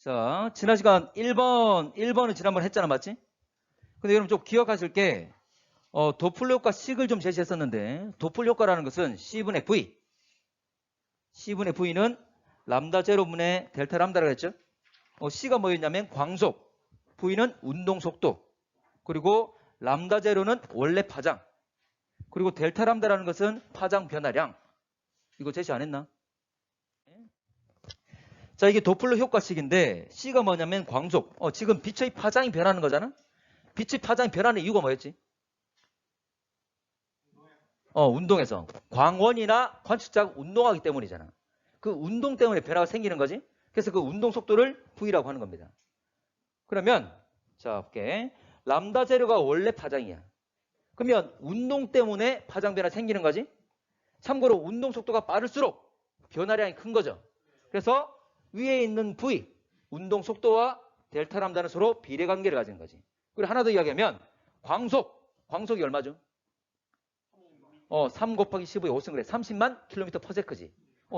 자, 지난 시간 1번은 지난번에 했잖아, 맞지? 근데 여러분 좀 기억하실 게, 도플 효과 식을 좀 제시했었는데, 도플 효과라는 것은 C분의 V. C분의 V는 람다 제로분의 델타 람다라고 했죠? C가 뭐였냐면 광속, V는 운동 속도, 그리고 람다 제로는 원래 파장, 그리고 델타 람다라는 것은 파장 변화량. 이거 제시 안 했나? 자, 이게 도플러 효과식인데 C가 뭐냐면 광속. 지금 빛의 파장이 변하는 거잖아. 빛의 파장이 변하는 이유가 뭐였지? 운동에서. 광원이나 관측자가 운동하기 때문이잖아. 그 운동 때문에 변화가 생기는 거지. 그래서 그 운동 속도를 V라고 하는 겁니다. 그러면 자, 볼게. 람다 제로가 원래 파장이야. 그러면 운동 때문에 파장 변화 생기는 거지. 참고로 운동 속도가 빠를수록 변화량이 큰 거죠. 그래서 위에 있는 V, 운동 속도와 델타 람다는 서로 비례관계를 가진 거지. 그리고 하나 더 이야기하면 광속이 얼마죠? 3 곱하기 15의 5승 그래. 30만 킬로미터 퍼 세크지.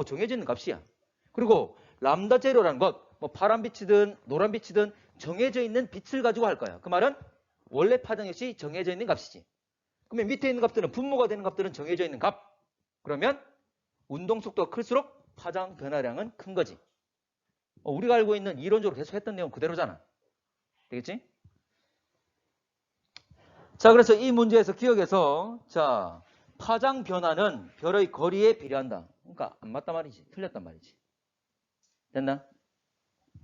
정해져 있는 값이야. 그리고 람다 제로라는 것, 뭐 파란 빛이든 노란 빛이든 정해져 있는 빛을 가지고 할 거야. 그 말은 원래 파장 역시 정해져 있는 값이지. 그러면 밑에 있는 값들은 분모가 되는 값들은 정해져 있는 값. 그러면 운동 속도가 클수록 파장 변화량은 큰 거지. 우리가 알고 있는 이론적으로 계속 했던 내용 그대로잖아. 되겠지? 자, 그래서 이 문제에서 기억해서 자, 파장 변화는 별의 거리에 비례한다. 그러니까 안 맞단 말이지. 틀렸단 말이지. 됐나?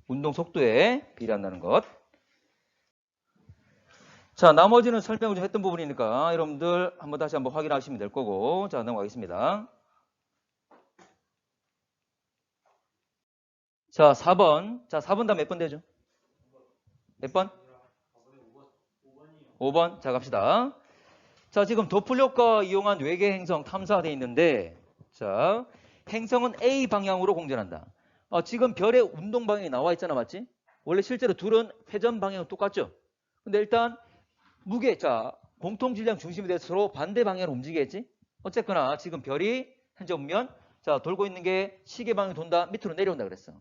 운동 속도에 비례한다는 것. 자, 나머지는 설명을 좀 했던 부분이니까 여러분들 다시 한번 확인하시면 될 거고. 자, 넘어가겠습니다. 자, 4번. 자, 4번 다음 몇 번 되죠? 몇 번? 5번. 자, 갑시다. 자, 지금 도플 효과 이용한 외계 행성 탐사가 되어 있는데, 자, 행성은 A 방향으로 공전한다. 지금 별의 운동 방향이 나와 있잖아, 맞지? 원래 실제로 둘은 회전 방향은 똑같죠? 근데 일단 무게, 자, 공통 질량 중심에 대해서 서로 반대 방향으로 움직이겠지? 어쨌거나 지금 별이 현재 보면, 자, 돌고 있는 게 시계 방향으로 돈다, 밑으로 내려온다 그랬어.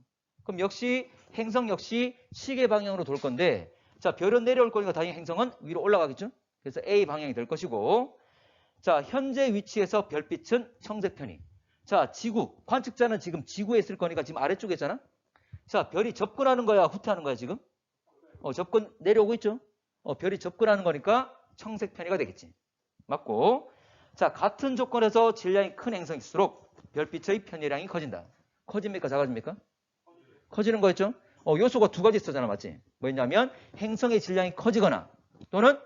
그럼 역시 행성 역시 시계 방향으로 돌 건데, 자, 별은 내려올 거니까 당연히 행성은 위로 올라가겠죠? 그래서 A 방향이 될 것이고, 자, 현재 위치에서 별빛은 청색 편이. 자, 지구, 관측자는 지금 지구에 있을 거니까 지금 아래쪽에 있잖아? 자, 별이 접근하는 거야, 후퇴하는 거야, 지금? 접근, 내려오고 있죠? 별이 접근하는 거니까 청색 편이가 되겠지. 맞고. 자, 같은 조건에서 질량이 큰 행성일수록 별빛의 편이량이 커진다. 커집니까, 작아집니까? 커지는 거였죠? 요소가 두 가지 있었잖아, 맞지? 뭐였냐면 행성의 질량이 커지거나 또는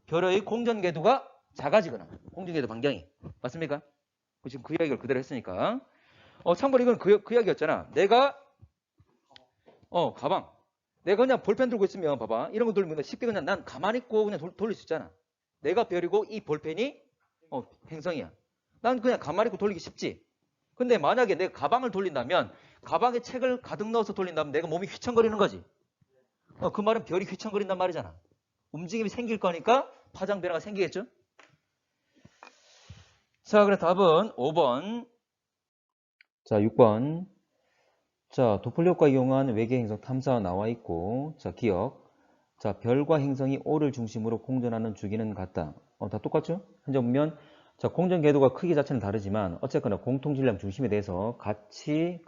별의 공전 궤도가 작아지거나 공전 궤도 반경이. 맞습니까? 지금 그 이야기를 그대로 했으니까. 참고로 이건 그 이야기였잖아. 내가 가방. 내가 그냥 볼펜 들고 있으면 봐봐. 이런 거 돌리면 쉽게 그냥 난 가만히 있고 그냥 돌릴 수 있잖아. 내가 별이고 이 볼펜이 행성이야. 난 그냥 가만히 있고 돌리기 쉽지. 근데 만약에 내가 가방을 돌린다면 가방에 책을 가득 넣어서 돌린다면 내가 몸이 휘청거리는 거지. 그 말은 별이 휘청거린단 말이잖아. 움직임이 생길 거니까 파장 변화가 생기겠죠? 자, 그래 답은 5번. 자, 6번. 자, 도플 효과 이용한 외계 행성 탐사 나와 있고, 자, 기억. 자, 별과 행성이 O를 중심으로 공전하는 주기는 같다. 다 똑같죠? 현재 보면, 자, 공전 궤도가 크기 자체는 다르지만, 어쨌거나 공통 질량 중심에 대해서 같이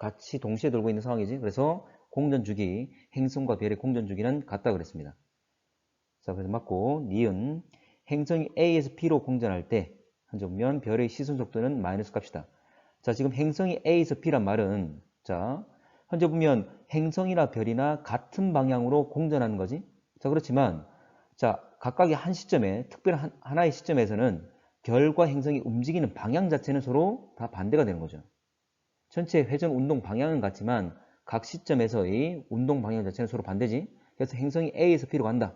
동시에 돌고 있는 상황이지. 그래서 공전 주기, 행성과 별의 공전 주기는 같다 그랬습니다. 자, 그래서 맞고, 니은. 행성이 A에서 B로 공전할 때, 현재 보면 별의 시선 속도는 마이너스 값이다. 자, 지금 행성이 A에서 B란 말은, 자, 현재 보면 행성이나 별이나 같은 방향으로 공전하는 거지. 자, 그렇지만, 자, 각각의 한 시점에, 특별한 하나의 시점에서는 별과 행성이 움직이는 방향 자체는 서로 다 반대가 되는 거죠. 전체 회전 운동 방향은 같지만 각 시점에서의 운동 방향 자체는 서로 반대지. 그래서 행성이 A에서 B로 간다.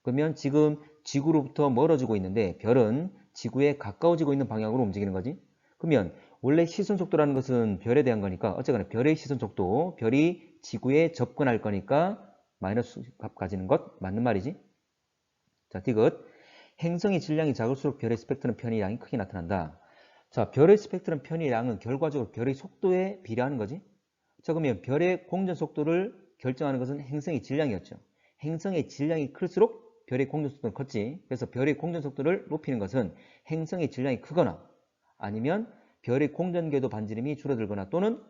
그러면 지금 지구로부터 멀어지고 있는데 별은 지구에 가까워지고 있는 방향으로 움직이는 거지. 그러면 원래 시선 속도라는 것은 별에 대한 거니까 어쨌거나 별의 시선 속도, 별이 지구에 접근할 거니까 마이너스 값 가지는 것 맞는 말이지. 자, 디귿. 행성의 질량이 작을수록 별의 스펙트럼 편의량이 크게 나타난다. 자, 별의 스펙트럼 편의량은 결과적으로 별의 속도에 비례하는 거지. 자, 그러면 별의 공전 속도를 결정하는 것은 행성의 질량이었죠. 행성의 질량이 클수록 별의 공전 속도는 컸지. 그래서 별의 공전 속도를 높이는 것은 행성의 질량이 크거나 아니면 별의 공전 궤도 반지름이 줄어들거나 또는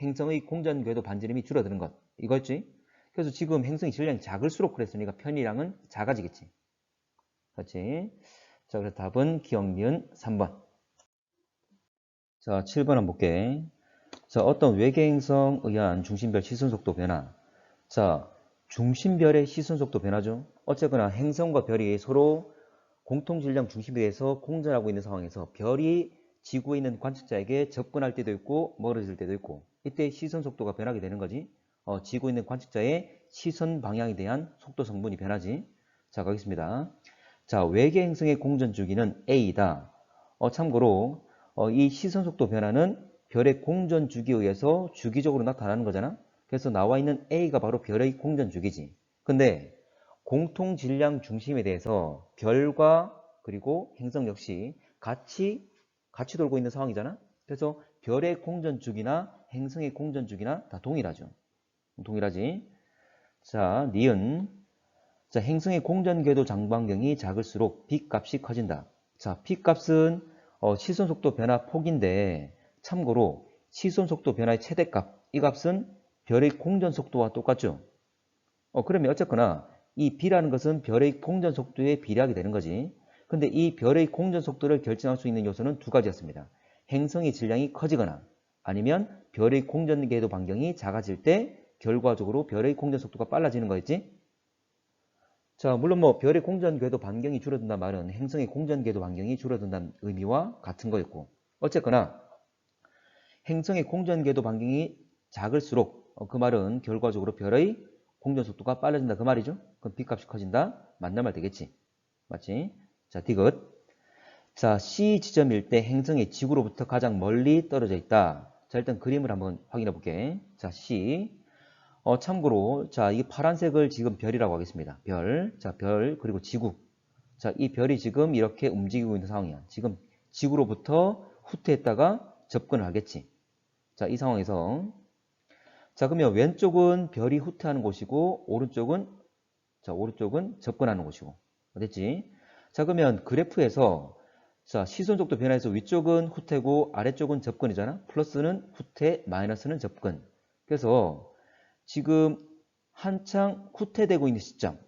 행성의 공전 궤도 반지름이 줄어드는 것. 이거였지. 그래서 지금 행성의 질량이 작을수록 그랬으니까 편이량은 작아지겠지. 그렇지? 자, 그래서 답은 기억, 니은 3번. 자, 7번 한번 볼게. 자, 어떤 외계 행성에 의한 중심별 시선속도 변화. 자, 중심별의 시선속도 변화죠. 어쨌거나 행성과 별이 서로 공통질량 중심에 대해서 공전하고 있는 상황에서 별이 지구에 있는 관측자에게 접근할 때도 있고 멀어질 때도 있고 이때 시선속도가 변하게 되는 거지. 지구에 있는 관측자의 시선 방향에 대한 속도 성분이 변하지. 자, 가겠습니다. 자, 외계 행성의 공전 주기는 A이다. 참고로 이 시선속도 변화는 별의 공전 주기에 의해서 주기적으로 나타나는 거잖아. 그래서 나와 있는 A가 바로 별의 공전 주기지. 근데 공통 질량 중심에 대해서 별과 그리고 행성 역시 같이 돌고 있는 상황이잖아. 그래서 별의 공전 주기나 행성의 공전 주기나 다 동일하죠. 동일하지. 자, 니은. 자, 행성의 공전 궤도 장반경이 작을수록 빛 값이 커진다. 자, 빛 값은 시선 속도 변화 폭인데 참고로 시선 속도 변화의 최대값, 이 값은 별의 공전 속도와 똑같죠. 그러면 어쨌거나 이 B라는 것은 별의 공전 속도에 비례하게 되는 거지. 근데 이 별의 공전 속도를 결정할 수 있는 요소는 두 가지였습니다. 행성의 질량이 커지거나 아니면 별의 공전 궤도 반경이 작아질 때 결과적으로 별의 공전 속도가 빨라지는 거였지. 자, 물론 뭐 별의 공전 궤도 반경이 줄어든다는 말은 행성의 공전 궤도 반경이 줄어든다는 의미와 같은 거였고 어쨌거나 행성의 공전 궤도 반경이 작을수록 그 말은 결과적으로 별의 공전 속도가 빨라진다 그 말이죠. 그럼 빛값이 커진다. 맞는 말 되겠지. 맞지? 자, 디귿. 자, C 지점일 때 행성이 지구로부터 가장 멀리 떨어져 있다. 자, 일단 그림을 한번 확인해 볼게. 자, C. 참고로 자, 이 파란색을 지금 별이라고 하겠습니다. 별. 자, 별 그리고 지구. 자, 이 별이 지금 이렇게 움직이고 있는 상황이야. 지금 지구로부터 후퇴했다가 접근을 하겠지. 자, 이 상황에서 자, 그러면 왼쪽은 별이 후퇴하는 곳이고 오른쪽은 접근하는 곳이고. 됐지? 자, 그러면 그래프에서 자, 시선 속도 변화해서 위쪽은 후퇴고 아래쪽은 접근이잖아. 플러스는 후퇴, 마이너스는 접근. 그래서 지금 한창 후퇴되고 있는 시점.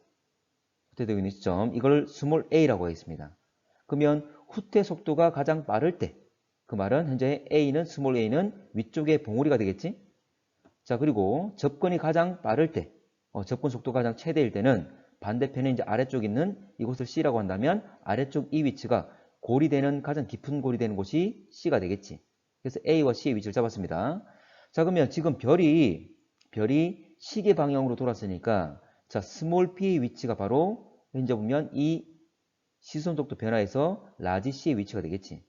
이걸 스몰 a라고 하겠습니다. 그러면 후퇴 속도가 가장 빠를 때 그 말은 현재 스몰 a는 위쪽의 봉우리가 되겠지? 자, 그리고 접근이 가장 빠를 때, 접근 속도가 가장 최대일 때는 반대편에 이제 아래쪽 있는 이곳을 C라고 한다면 아래쪽 이 위치가 고리되는 가장 깊은 고리되는 곳이 C가 되겠지. 그래서 A와 C의 위치를 잡았습니다. 자, 그러면 지금 별이 시계 방향으로 돌았으니까 자, 스몰 P의 위치가 바로 현재 보면 이 시선 속도 변화에서 라지 C의 위치가 되겠지.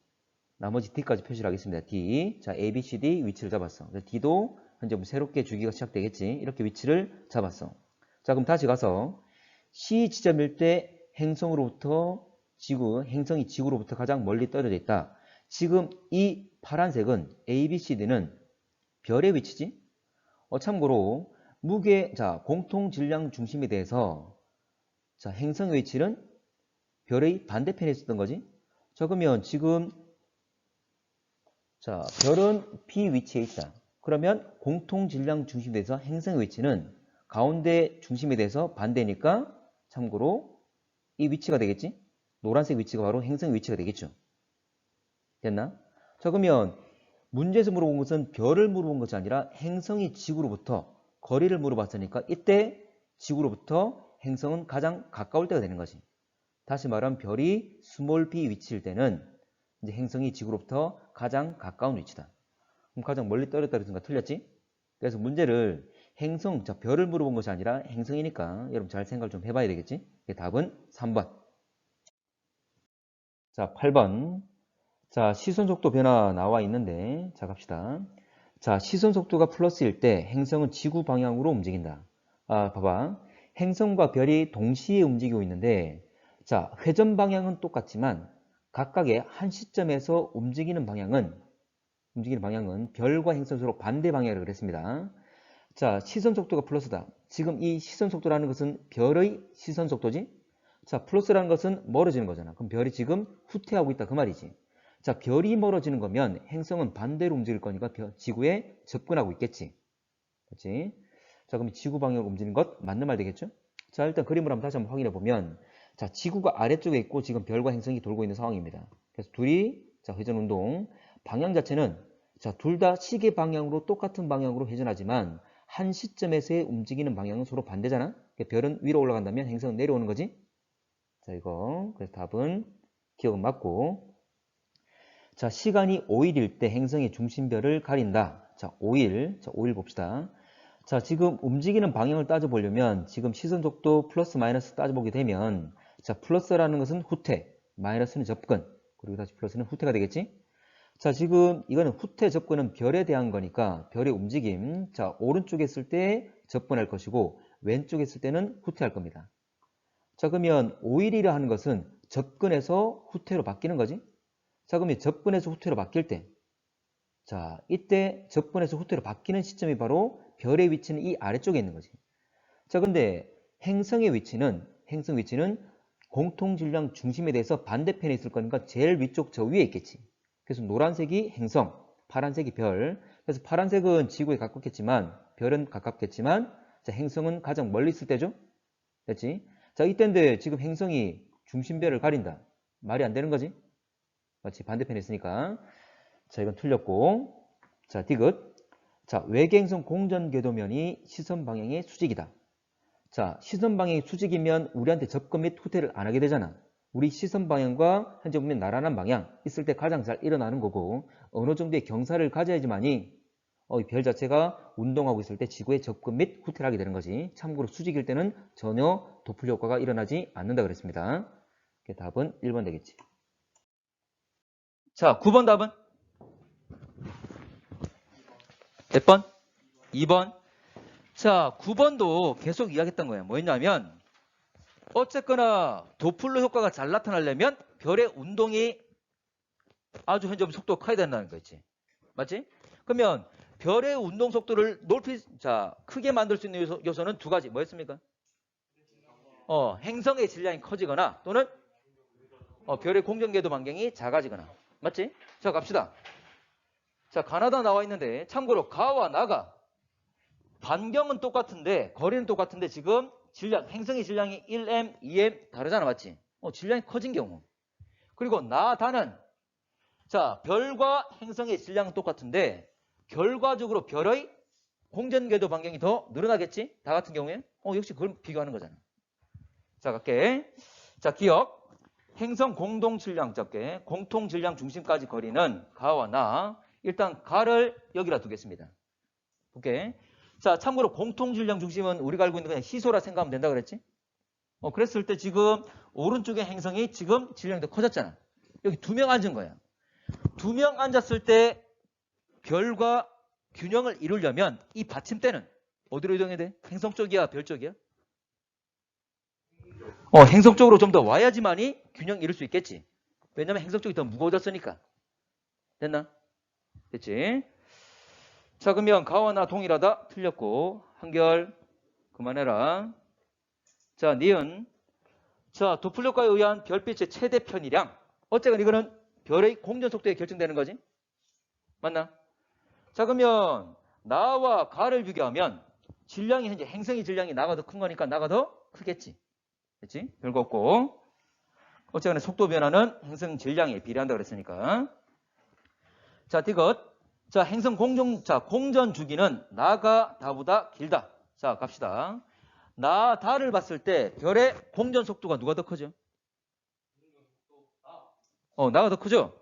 나머지 D까지 표시를 하겠습니다. D. 자, A, B, C, D 위치를 잡았어. D도 현재 새롭게 주기가 시작되겠지. 이렇게 위치를 잡았어. 자, 그럼 다시 가서 C 지점일 때 행성이 지구로부터 가장 멀리 떨어져 있다. 지금 이 파란색은 A, B, C, D는 별의 위치지. 참고로 자, 공통 질량 중심에 대해서 자, 행성의 위치는 별의 반대편에 있었던 거지. 자, 그러면 지금 자, 별은 B 위치에 있다. 그러면 공통 질량 중심에 대해서 행성의 위치는 가운데 중심에 대해서 반대니까 참고로 이 위치가 되겠지? 노란색 위치가 바로 행성의 위치가 되겠죠. 됐나? 자, 그러면 문제에서 물어본 것은 별을 물어본 것이 아니라 행성이 지구로부터 거리를 물어봤으니까 이때 지구로부터 행성은 가장 가까울 때가 되는 거지. 다시 말하면 별이 스몰 b 위치일 때는 이제 행성이 지구로부터 가장 가까운 위치다. 그럼 가장 멀리 떨어졌다 그랬으니까 틀렸지? 그래서 문제를 자, 별을 물어본 것이 아니라 행성이니까 여러분 잘 생각을 좀 해봐야 되겠지? 답은 3번. 자, 8번. 자, 시선 속도 변화 나와 있는데, 자, 갑시다. 자, 시선 속도가 플러스일 때 행성은 지구 방향으로 움직인다. 봐봐. 행성과 별이 동시에 움직이고 있는데, 자, 회전 방향은 똑같지만 각각의 한 시점에서 움직이는 방향은 별과 행성 서로 반대 방향이라고 그랬습니다. 자, 시선 속도가 플러스다. 지금 이 시선 속도라는 것은 별의 시선 속도지? 자, 플러스라는 것은 멀어지는 거잖아. 그럼 별이 지금 후퇴하고 있다. 그 말이지. 자, 별이 멀어지는 거면 행성은 반대로 움직일 거니까 지구에 접근하고 있겠지. 그렇지? 자, 그럼 지구 방향으로 움직이는 것 맞는 말 되겠죠? 자, 일단 그림을 한번 다시 한번 확인해 보면 자, 지구가 아래쪽에 있고 지금 별과 행성이 돌고 있는 상황입니다. 그래서 둘이 자, 회전 운동 방향 자체는 자, 둘 다 시계 방향으로 똑같은 방향으로 회전하지만 한 시점에서의 움직이는 방향은 서로 반대잖아. 그러니까 별은 위로 올라간다면 행성은 내려오는 거지. 자, 이거 그래서 답은 기억은 맞고. 자, 시간이 5일일 때 행성의 중심별을 가린다. 자, 5일. 자, 5일 봅시다. 자, 지금 움직이는 방향을 따져보려면 지금 시선 속도 플러스 마이너스 따져보게 되면 자, 플러스라는 것은 후퇴, 마이너스는 접근, 그리고 다시 플러스는 후퇴가 되겠지? 자, 지금 이거는 후퇴 접근은 별에 대한 거니까 별의 움직임. 자, 오른쪽에 있을 때 접근할 것이고 왼쪽에 있을 때는 후퇴할 겁니다. 자, 그러면 5일이라 하는 것은 접근해서 후퇴로 바뀌는 거지? 자, 그러면 접근해서 후퇴로 바뀔 때 자, 이때 접근해서 후퇴로 바뀌는 시점이 바로 별의 위치는 이 아래쪽에 있는 거지. 자, 근데 행성 위치는 공통질량 중심에 대해서 반대편에 있을 거니까 제일 위쪽 저 위에 있겠지. 그래서 노란색이 행성, 파란색이 별. 그래서 파란색은 지구에 가깝겠지만 별은 가깝겠지만 자, 행성은 가장 멀리 있을 때죠. 됐지? 자, 이때인데 지금 행성이 중심별을 가린다. 말이 안 되는 거지? 맞지? 반대편에 있으니까. 자, 이건 틀렸고. 자, 디귿. 자, 외계행성 공전궤도면이 시선 방향의 수직이다. 자, 시선 방향이 수직이면 우리한테 접근 및 후퇴를 안 하게 되잖아. 우리 시선 방향과 현재 보면 나란한 방향 있을 때 가장 잘 일어나는 거고 어느 정도의 경사를 가져야지만이 별 자체가 운동하고 있을 때 지구에 접근 및 후퇴를 하게 되는 거지. 참고로 수직일 때는 전혀 도플 효과가 일어나지 않는다 그랬습니다. 답은 1번 되겠지. 자, 9번 답은? 몇 번? 2번. 자, 9번도 계속 이야기했던 거예요. 뭐였냐면 어쨌거나 도플러 효과가 잘 나타나려면 별의 운동이 아주 현재 속도가 커야 된다는 거 있지. 맞지? 그러면 별의 운동 속도를 크게 만들 수 있는 요소는 두 가지. 뭐였습니까? 행성의 질량이 커지거나 또는 별의 공전궤도 반경이 작아지거나. 맞지? 자, 갑시다. 자, 가나다 나와 있는데 참고로 가와 나가 반경은 똑같은데 거리는 똑같은데 지금 행성의 질량이 1m, 2m 다르잖아. 맞지? 질량이 커진 경우. 그리고 나다는 자, 별과 행성의 질량은 똑같은데 결과적으로 별의 공전궤도 반경이 더 늘어나겠지? 다 같은 경우에? 역시 그걸 비교하는 거잖아. 자, 갈게. 자, 기억. 행성 공동 질량 적게 공통 질량 중심까지 거리는 가와 나. 일단 가를 여기다 두겠습니다. 볼게. 자, 참고로 공통 질량 중심은 우리가 알고 있는 그냥 희소라 생각하면 된다 그랬지? 그랬을 때 지금 오른쪽의 행성이 지금 질량이 더 커졌잖아. 여기 2명 앉은 거야. 2명 앉았을 때 별과 균형을 이루려면 이 받침대는 어디로 이동해야 돼? 행성 쪽이야, 별 쪽이야? 행성 쪽으로 좀 더 와야지만이 균형 이룰 수 있겠지. 왜냐면 행성 쪽이 더 무거워졌으니까. 됐나? 됐지? 자, 그러면 가와 나 동일하다? 틀렸고. 한결 그만해라. 자, 니은. 자, 도플 효과에 의한 별빛의 최대 편이량. 어쨌건 이거는 별의 공전 속도에 결정되는 거지. 맞나? 자, 그러면 나와 가를 비교하면 질량이 현재 행성의 질량이 나가 더 큰 거니까 나가 더 크겠지. 됐지? 별거 없고. 어쨌거나 속도 변화는 행성 질량에 비례한다 그랬으니까. 자, 디귿. 자, 행성 공전 주기는 나가 다보다 길다. 자, 갑시다. 나 다를 봤을 때 별의 공전 속도가 누가 더 크죠? 나가 더 크죠?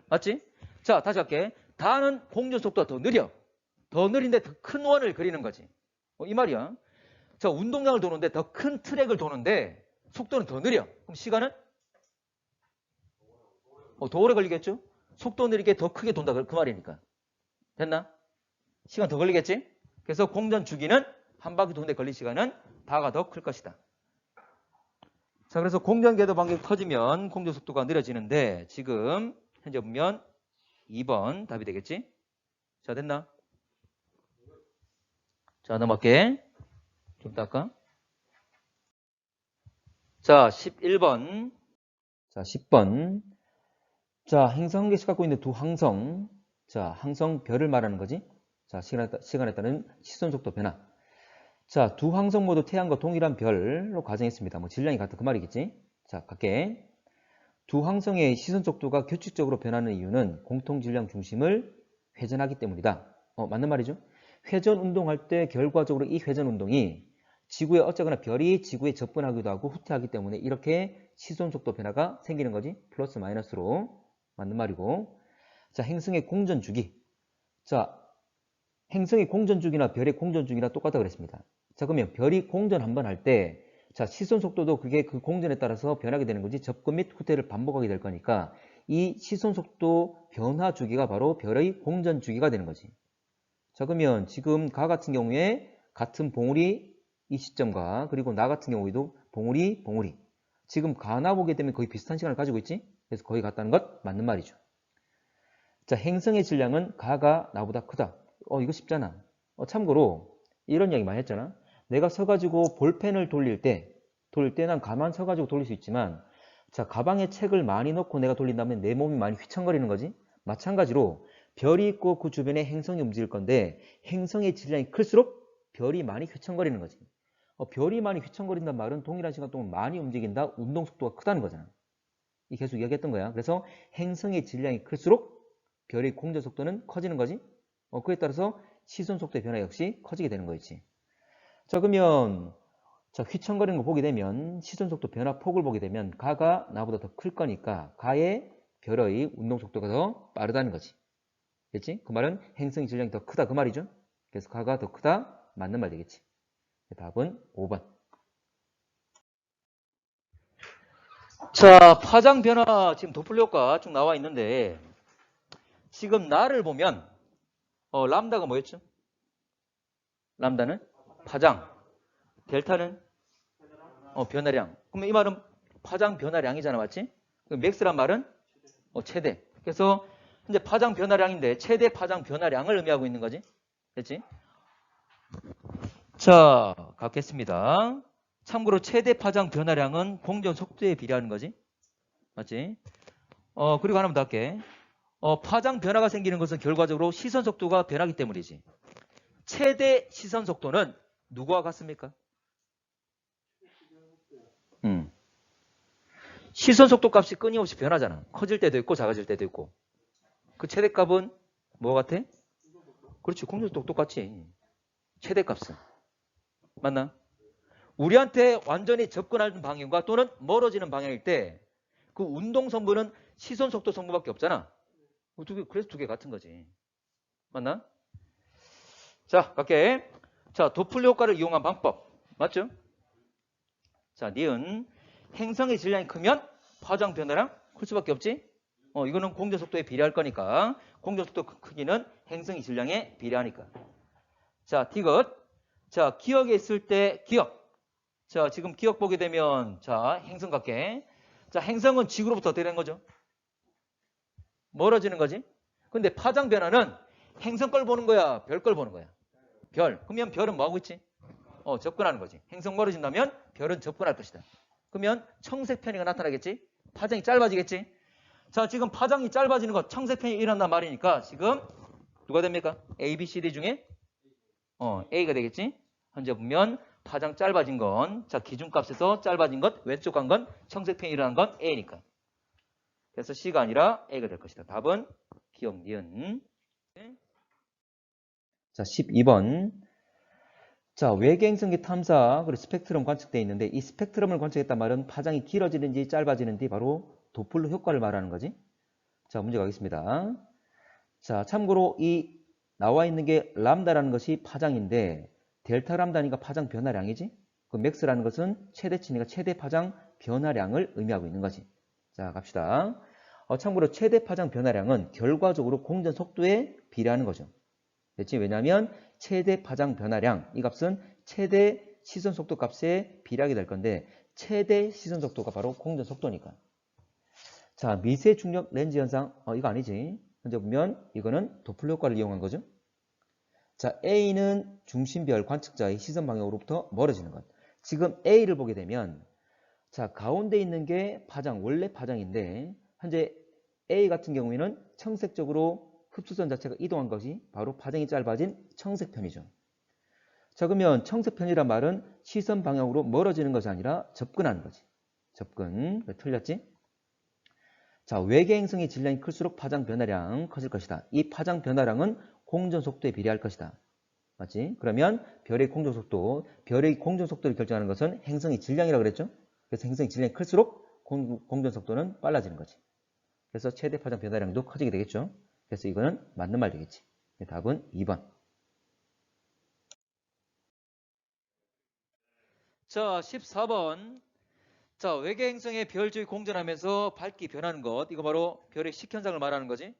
맞지? 자, 다시 할게. 다는 공전 속도가 더 느려. 더 느린데 더 큰 원을 그리는 거지. 이 말이야. 자, 운동량을 도는데 더 큰 트랙을 도는데 속도는 더 느려. 그럼 시간은? 더 오래 걸리겠죠? 속도 느리게 더 크게 돈다. 그 말이니까. 됐나? 시간 더 걸리겠지? 그래서 공전 주기는 한 바퀴 도는데 걸린 시간은 다가 더 클 것이다. 자, 그래서 공전 궤도 반경이 커지면 공전 속도가 느려지는데 지금 현재 보면 2번 답이 되겠지? 자, 됐나? 자, 넘어갈게. 좀 닦아. 자, 11번. 자, 10번. 자, 행성 한 개씩 갖고 있는 두 항성. 자, 항성 별을 말하는 거지. 자, 시간에 따른 시선 속도 변화. 자, 두 항성 모두 태양과 동일한 별로 가정했습니다. 뭐 질량이 같다 그 말이겠지. 자, 갈게. 두 항성의 시선 속도가 규칙적으로 변하는 이유는 공통 질량 중심을 회전하기 때문이다. 맞는 말이죠. 회전 운동할 때 결과적으로 이 회전 운동이 지구에 어쩌거나 별이 지구에 접근하기도 하고 후퇴하기 때문에 이렇게 시선 속도 변화가 생기는 거지. 플러스 마이너스로. 맞는 말이고. 자, 행성의 공전 주기. 자, 행성의 공전 주기나 별의 공전 주기나 똑같다 그랬습니다. 자, 그러면 별이 공전 한번 할 때, 자, 시선 속도도 그게 그 공전에 따라서 변하게 되는 거지. 접근 및 후퇴를 반복하게 될 거니까 이 시선 속도 변화 주기가 바로 별의 공전 주기가 되는 거지. 자, 그러면 지금 가 같은 경우에 같은 봉우리 이 시점과 그리고 나 같은 경우에도 봉우리 지금 가나 보게 되면 거의 비슷한 시간을 가지고 있지. 그래서 거의 같다는 것 맞는 말이죠. 자, 행성의 질량은 가가 나보다 크다. 이거 쉽잖아. 참고로 이런 이야기 많이 했잖아. 내가 서가지고 볼펜을 돌릴 때 난 가만 서가지고 돌릴 수 있지만 자, 가방에 책을 많이 넣고 내가 돌린다면 내 몸이 많이 휘청거리는 거지. 마찬가지로 별이 있고 그 주변에 행성이 움직일 건데 행성의 질량이 클수록 별이 많이 휘청거리는 거지. 별이 많이 휘청거린다는 말은 동일한 시간 동안 많이 움직인다. 운동 속도가 크다는 거잖아. 이 계속 이야기했던 거야. 그래서 행성의 질량이 클수록 별의 공전 속도는 커지는 거지. 그에 따라서 시선 속도의 변화 역시 커지게 되는 거였지. 자, 그러면 자, 휘청거리는 거 보게 되면 시선 속도 변화 폭을 보게 되면 가가 나보다 더 클 거니까 가의 별의 운동 속도가 더 빠르다는 거지. 됐지? 그 말은 행성의 질량이 더 크다 그 말이죠. 그래서 가가 더 크다 맞는 말 되겠지. 답은 5번. 자, 파장 변화 지금 도플러 효과 쭉 나와 있는데 지금 나를 보면 람다가 뭐였죠? 람다는 파장, 델타는 변화량. 그러면 이 말은 파장 변화량이잖아, 맞지? 맥스란 말은 최대. 그래서 현재 파장 변화량인데 최대 파장 변화량을 의미하고 있는 거지. 됐지? 자, 갖겠습니다. 참고로 최대 파장 변화량은 공전 속도에 비례하는 거지. 맞지? 그리고 하나만 더 할게. 파장 변화가 생기는 것은 결과적으로 시선 속도가 변하기 때문이지. 최대 시선 속도는 누구와 같습니까? 시선 속도 값이 끊임없이 변하잖아. 커질 때도 있고 작아질 때도 있고. 그 최대값은 뭐 같아? 그렇지. 공전 속도 똑같지. 최대값은. 맞나? 우리한테 완전히 접근하는 방향과 또는 멀어지는 방향일 때 그 운동 성분은 시선 속도 성분밖에 없잖아. 그래서 두 개 같은 거지. 맞나? 자, 갈게. 자, 도플러 효과를 이용한 방법. 맞죠? 자, 니은 행성의 질량이 크면 파장 변화량 클 수밖에 없지? 이거는 공전 속도에 비례할 거니까 공전 속도 크기는 행성의 질량에 비례하니까. 자, 디귿. 자, 기억에 있을 때 기억. 자, 지금 기억 보게 되면 자, 행성 갈게. 자, 행성은 지구로부터 어떻게 된 거죠? 멀어지는 거지. 근데 파장 변화는 행성 걸 보는 거야, 별 걸 보는 거야? 별. 그러면 별은 뭐 하고 있지? 접근하는 거지. 행성 멀어진다면 별은 접근할 것이다. 그러면 청색 편이가 나타나겠지? 파장이 짧아지겠지? 자, 지금 파장이 짧아지는 것, 청색 편이 일어난단 말이니까 지금 누가 됩니까? A, B, C, D 중에 A가 되겠지? 현재 보면 파장 짧아진 건, 자, 기준값에서 짧아진 것, 왼쪽 간 건, 청색 편이 일어난 건 A니까. 그래서 C가 아니라 A가 될 것이다. 답은 기억, 니은. 자, 12번. 자, 외계 행성계 탐사, 그리고 스펙트럼 관측되어 있는데 이 스펙트럼을 관측했단 말은 파장이 길어지는지 짧아지는지 바로 도플러 효과를 말하는 거지. 자, 문제 가겠습니다. 자, 참고로 이 나와 있는 게 람다라는 것이 파장인데 델타 람다니까 파장 변화량이지. 그 맥스라는 것은 최대치니까 최대 파장 변화량을 의미하고 있는 거지. 자, 갑시다. 참고로 최대 파장 변화량은 결과적으로 공전 속도에 비례하는 거죠. 됐지? 왜냐하면 최대 파장 변화량, 이 값은 최대 시선 속도 값에 비례하게 될 건데 최대 시선 속도가 바로 공전 속도니까. 자, 미세 중력 렌즈 현상, 이거 아니지. 현재 보면 이거는 도플러 효과를 이용한 거죠. 자, A는 중심별 관측자의 시선 방향으로부터 멀어지는 것. 지금 A를 보게 되면 자, 가운데 있는 게 파장, 원래 파장인데 현재 A 같은 경우에는 청색적으로 흡수선 자체가 이동한 것이 바로 파장이 짧아진 청색편이죠. 자, 그러면 청색편이란 말은 시선 방향으로 멀어지는 것이 아니라 접근하는 거지. 접근. 틀렸지? 자, 외계 행성의 질량이 클수록 파장 변화량 커질 것이다. 이 파장 변화량은 공전 속도에 비례할 것이다. 맞지? 그러면 별의 공전 속도를 결정하는 것은 행성의 질량이라고 그랬죠? 그래서 행성의 질량이 클수록 공전 속도는 빨라지는 거지. 그래서 최대 파장 변화량도 커지게 되겠죠? 그래서 이거는 맞는 말 되겠지. 답은 2번. 자, 14번. 자, 외계 행성의 별 주위 공전하면서 밝기 변하는 것. 이거 바로 별의 식현상을 말하는 거지.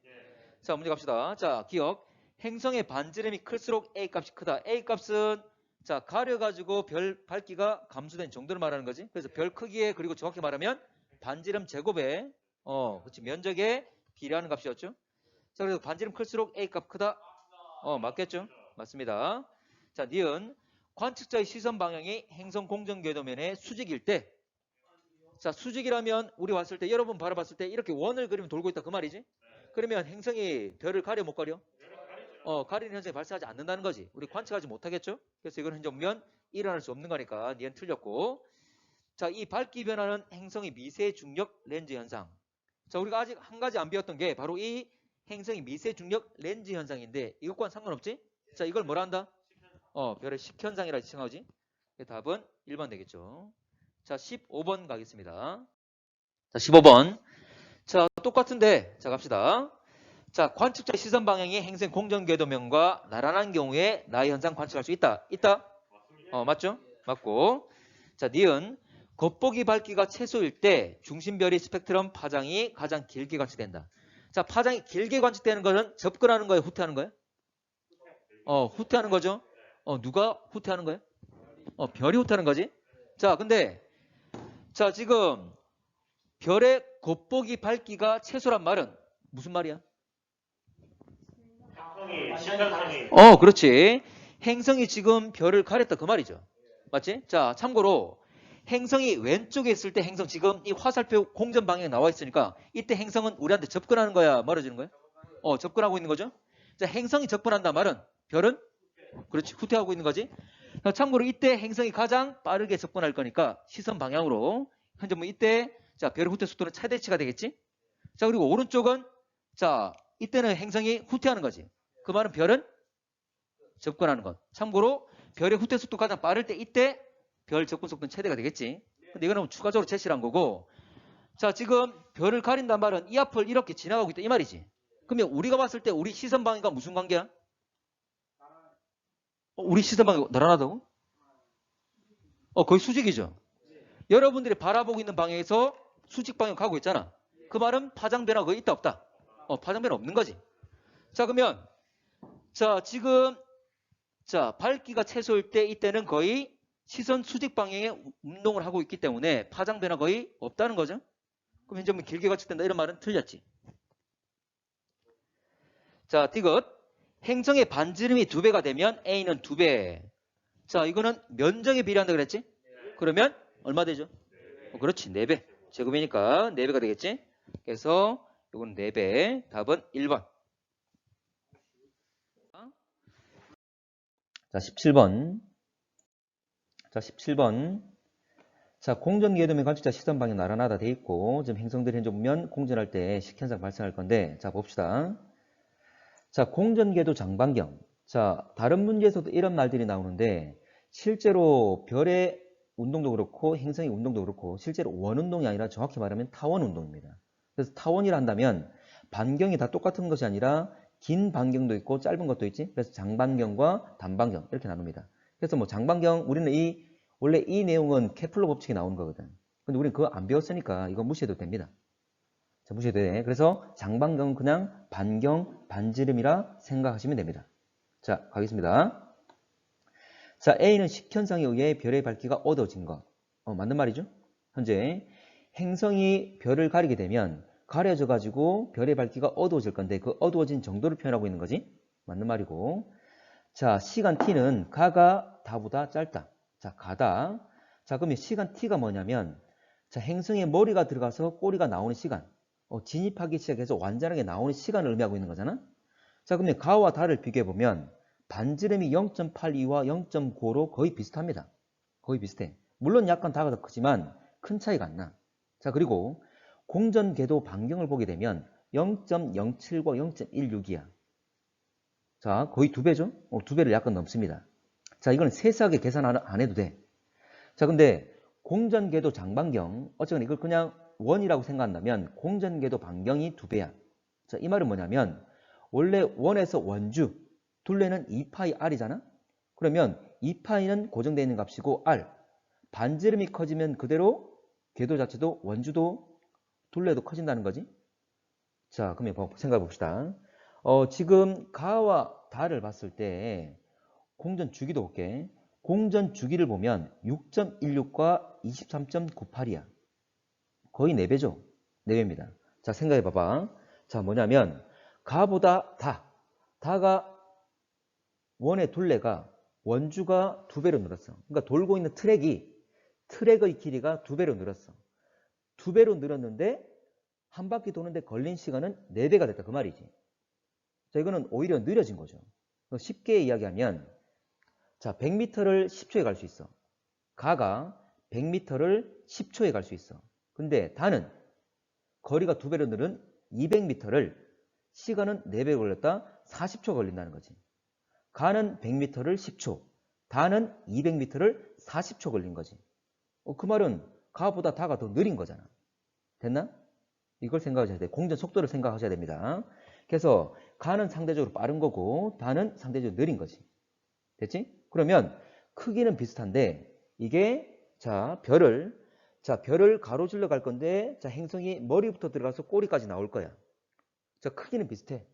자, 문제 갑시다. 자, 기억. 행성의 반지름이 클수록 A 값이 크다. A 값은 자, 가려가지고 별 밝기가 감소된 정도를 말하는 거지. 그래서 별 크기에 그리고 정확히 말하면 반지름 제곱에 그렇지, 면적에 비례하는 값이었죠. 자, 그래서 반지름 클수록 A 값 크다. 맞겠죠? 맞습니다. 자, 니은 관측자의 시선 방향이 행성 공전 궤도면의 수직일 때, 자, 수직이라면 우리 왔을 때 여러분 바라봤을 때 이렇게 원을 그리면 돌고 있다 그 말이지. 그러면 행성이 별을 가려 못 가려? 가리는 현상이 발생하지 않는다는 거지. 우리 관측하지 못하겠죠? 그래서 이건 현재 보면 일어날 수 없는 거니까 니은 틀렸고. 자, 이 밝기 변화는 행성의 미세 중력 렌즈 현상. 자, 우리가 아직 한 가지 안 배웠던 게 바로 이 행성의 미세 중력 렌즈 현상인데 이것과는 상관없지? 자, 이걸 뭐라 한다? 별의 식현상이라 지칭하지. 답은 1번 되겠죠. 자, 15번 가겠습니다. 자, 15번. 자, 똑같은데 자, 갑시다. 자, 관측자의 시선 방향이 행성 공전 궤도면과 나란한 경우에 나의 현상 관측할 수 있다. 있다? 맞죠? 맞고. 자, 니은 겉보기 밝기가 최소일 때 중심별의 스펙트럼 파장이 가장 길게 관측된다. 자, 파장이 길게 관측되는 것은 접근하는 거예요? 후퇴하는 거예요? 후퇴하는 거죠. 누가 후퇴하는 거예요? 별이 후퇴하는 거지. 자, 근데 자, 지금 별의 겉보기 밝기가 최소란 말은 무슨 말이야? 시간상이 그렇지. 행성이 지금 별을 가렸다 그 말이죠. 맞지? 자, 참고로 행성이 왼쪽에 있을 때 행성 지금 이 화살표 공전 방향에 나와 있으니까 이때 행성은 우리한테 접근하는 거야? 멀어지는 거야? 접근하고 있는 거죠. 자, 행성이 접근한다 말은 별은 그렇지, 후퇴하고 있는 거지. 자, 참고로 이때 행성이 가장 빠르게 접근할 거니까 시선 방향으로 현재 뭐 이때 자, 별의 후퇴 속도는 최대치가 되겠지. 자, 그리고 오른쪽은 자, 이때는 행성이 후퇴하는 거지. 그 말은 별은 접근하는 것. 참고로 별의 후퇴 속도 가장 빠를 때 이때 별 접근 속도는 최대가 되겠지. 근데 이거는 추가적으로 제시한 거고. 자, 지금 별을 가린단 말은 이 앞을 이렇게 지나가고 있다 이 말이지. 그러면 우리가 봤을 때 우리 시선 방향과 무슨 관계야? 우리 시선 방향이 나란하다고? 거의 수직이죠. 여러분들이 바라보고 있는 방향에서 수직 방향 가고 있잖아. 그 말은 파장 변화 거의 있다 없다? 파장 변화 없는 거지. 자, 그러면 자, 지금 자, 밝기가 최소일 때 이때는 거의 시선 수직 방향의 운동을 하고 있기 때문에 파장 변화 거의 없다는 거죠. 그럼 현재 뭐 길게 관측된다 이런 말은 틀렸지. 자, 디귿. 행성의 반지름이 2배가 되면 A는 2배. 자, 이거는 면적에 비례한다 그랬지? 그러면 얼마 되죠? 그렇지, 4배. 제곱이니까 4배가 되겠지? 그래서 이건 4배. 답은 1번. 자, 17번. 자, 17번. 자, 공전 궤도면 관측자 시선 방향 나란하다 돼 있고, 지금 행성들이 현재 보면 공전할 때 식현상 발생할 건데, 자, 봅시다. 자, 공전 궤도 장반경. 자, 다른 문제에서도 이런 말들이 나오는데, 실제로 별의 운동도 그렇고, 행성의 운동도 그렇고, 실제로 원운동이 아니라 정확히 말하면 타원 운동입니다. 그래서 타원이라 한다면, 반경이 다 똑같은 것이 아니라, 긴 반경도 있고, 짧은 것도 있지. 그래서 장반경과 단반경, 이렇게 나눕니다. 그래서 뭐 장반경, 우리는 원래 이 내용은 케플러 법칙이 나오는 거거든. 근데 우리는 그거 안 배웠으니까 이거 무시해도 됩니다. 자, 무시해도 돼. 그래서 장반경은 그냥 반경, 반지름이라 생각하시면 됩니다. 자, 가겠습니다. 자, A는 식현상에 의해 별의 밝기가 어두워진 것. 맞는 말이죠? 현재 행성이 별을 가리게 되면 가려져 가지고 별의 밝기가 어두워질 건데 그 어두워진 정도를 표현하고 있는 거지. 맞는 말이고. 자, 시간 t는 가가 다보다 짧다. 자, 가다. 자, 그러면 시간 t가 뭐냐면, 자, 행성에 머리가 들어가서 꼬리가 나오는 시간. 진입하기 시작해서 완전하게 나오는 시간을 의미하고 있는 거잖아. 자, 그러면 가와 다를 비교해보면, 반지름이 0.82와 0.95로 거의 비슷합니다. 거의 비슷해. 물론 약간 다가 더 크지만 큰 차이가 안 나. 자, 그리고 공전 궤도 반경을 보게 되면 0.07과 0.16이야. 자, 거의 2배죠? 2배를 약간 넘습니다. 자, 이건 세세하게 계산 안 해도 돼. 자, 근데 공전궤도 장반경, 어쨌거나 이걸 그냥 원이라고 생각한다면 공전궤도 반경이 2배야. 자, 이 말은 뭐냐면 원래 원에서 원주, 둘레는 2파이 r이잖아? 그러면 2파이는 고정되어 있는 값이고 r, 반지름이 커지면 그대로 궤도 자체도 원주도 둘레도 커진다는 거지. 자, 그러면 생각해 봅시다. 지금 가와 다를 봤을 때 공전 주기도 볼게. 공전 주기를 보면 6.16과 23.98이야. 거의 4배죠? 4배입니다. 자, 생각해 봐봐. 자, 뭐냐면 가보다 다가 원의 둘레가 원주가 2배로 늘었어. 그러니까 돌고 있는 트랙의 길이가 2배로 늘었어. 2배로 늘었는데 한 바퀴 도는데 걸린 시간은 4배가 됐다. 그 말이지. 자, 이거는 오히려 느려진 거죠. 쉽게 이야기하면 자, 100m를 10초에 갈 수 있어. 가가 100m를 10초에 갈 수 있어. 근데 다는 거리가 2배로 늘은 200m를 시간은 4배 걸렸다. 40초 걸린다는 거지. 가는 100m를 10초, 다는 200m를 40초 걸린 거지. 그 말은 가보다 다가 더 느린 거잖아. 됐나? 이걸 생각하셔야 돼. 공전 속도를 생각하셔야 됩니다. 그래서 가는 상대적으로 빠른 거고 다는 상대적으로 느린 거지. 됐지? 그러면 크기는 비슷한데 이게 별을 가로질러 갈 건데 행성이 머리부터 들어가서 꼬리까지 나올 거야. 자, 크기는 비슷해.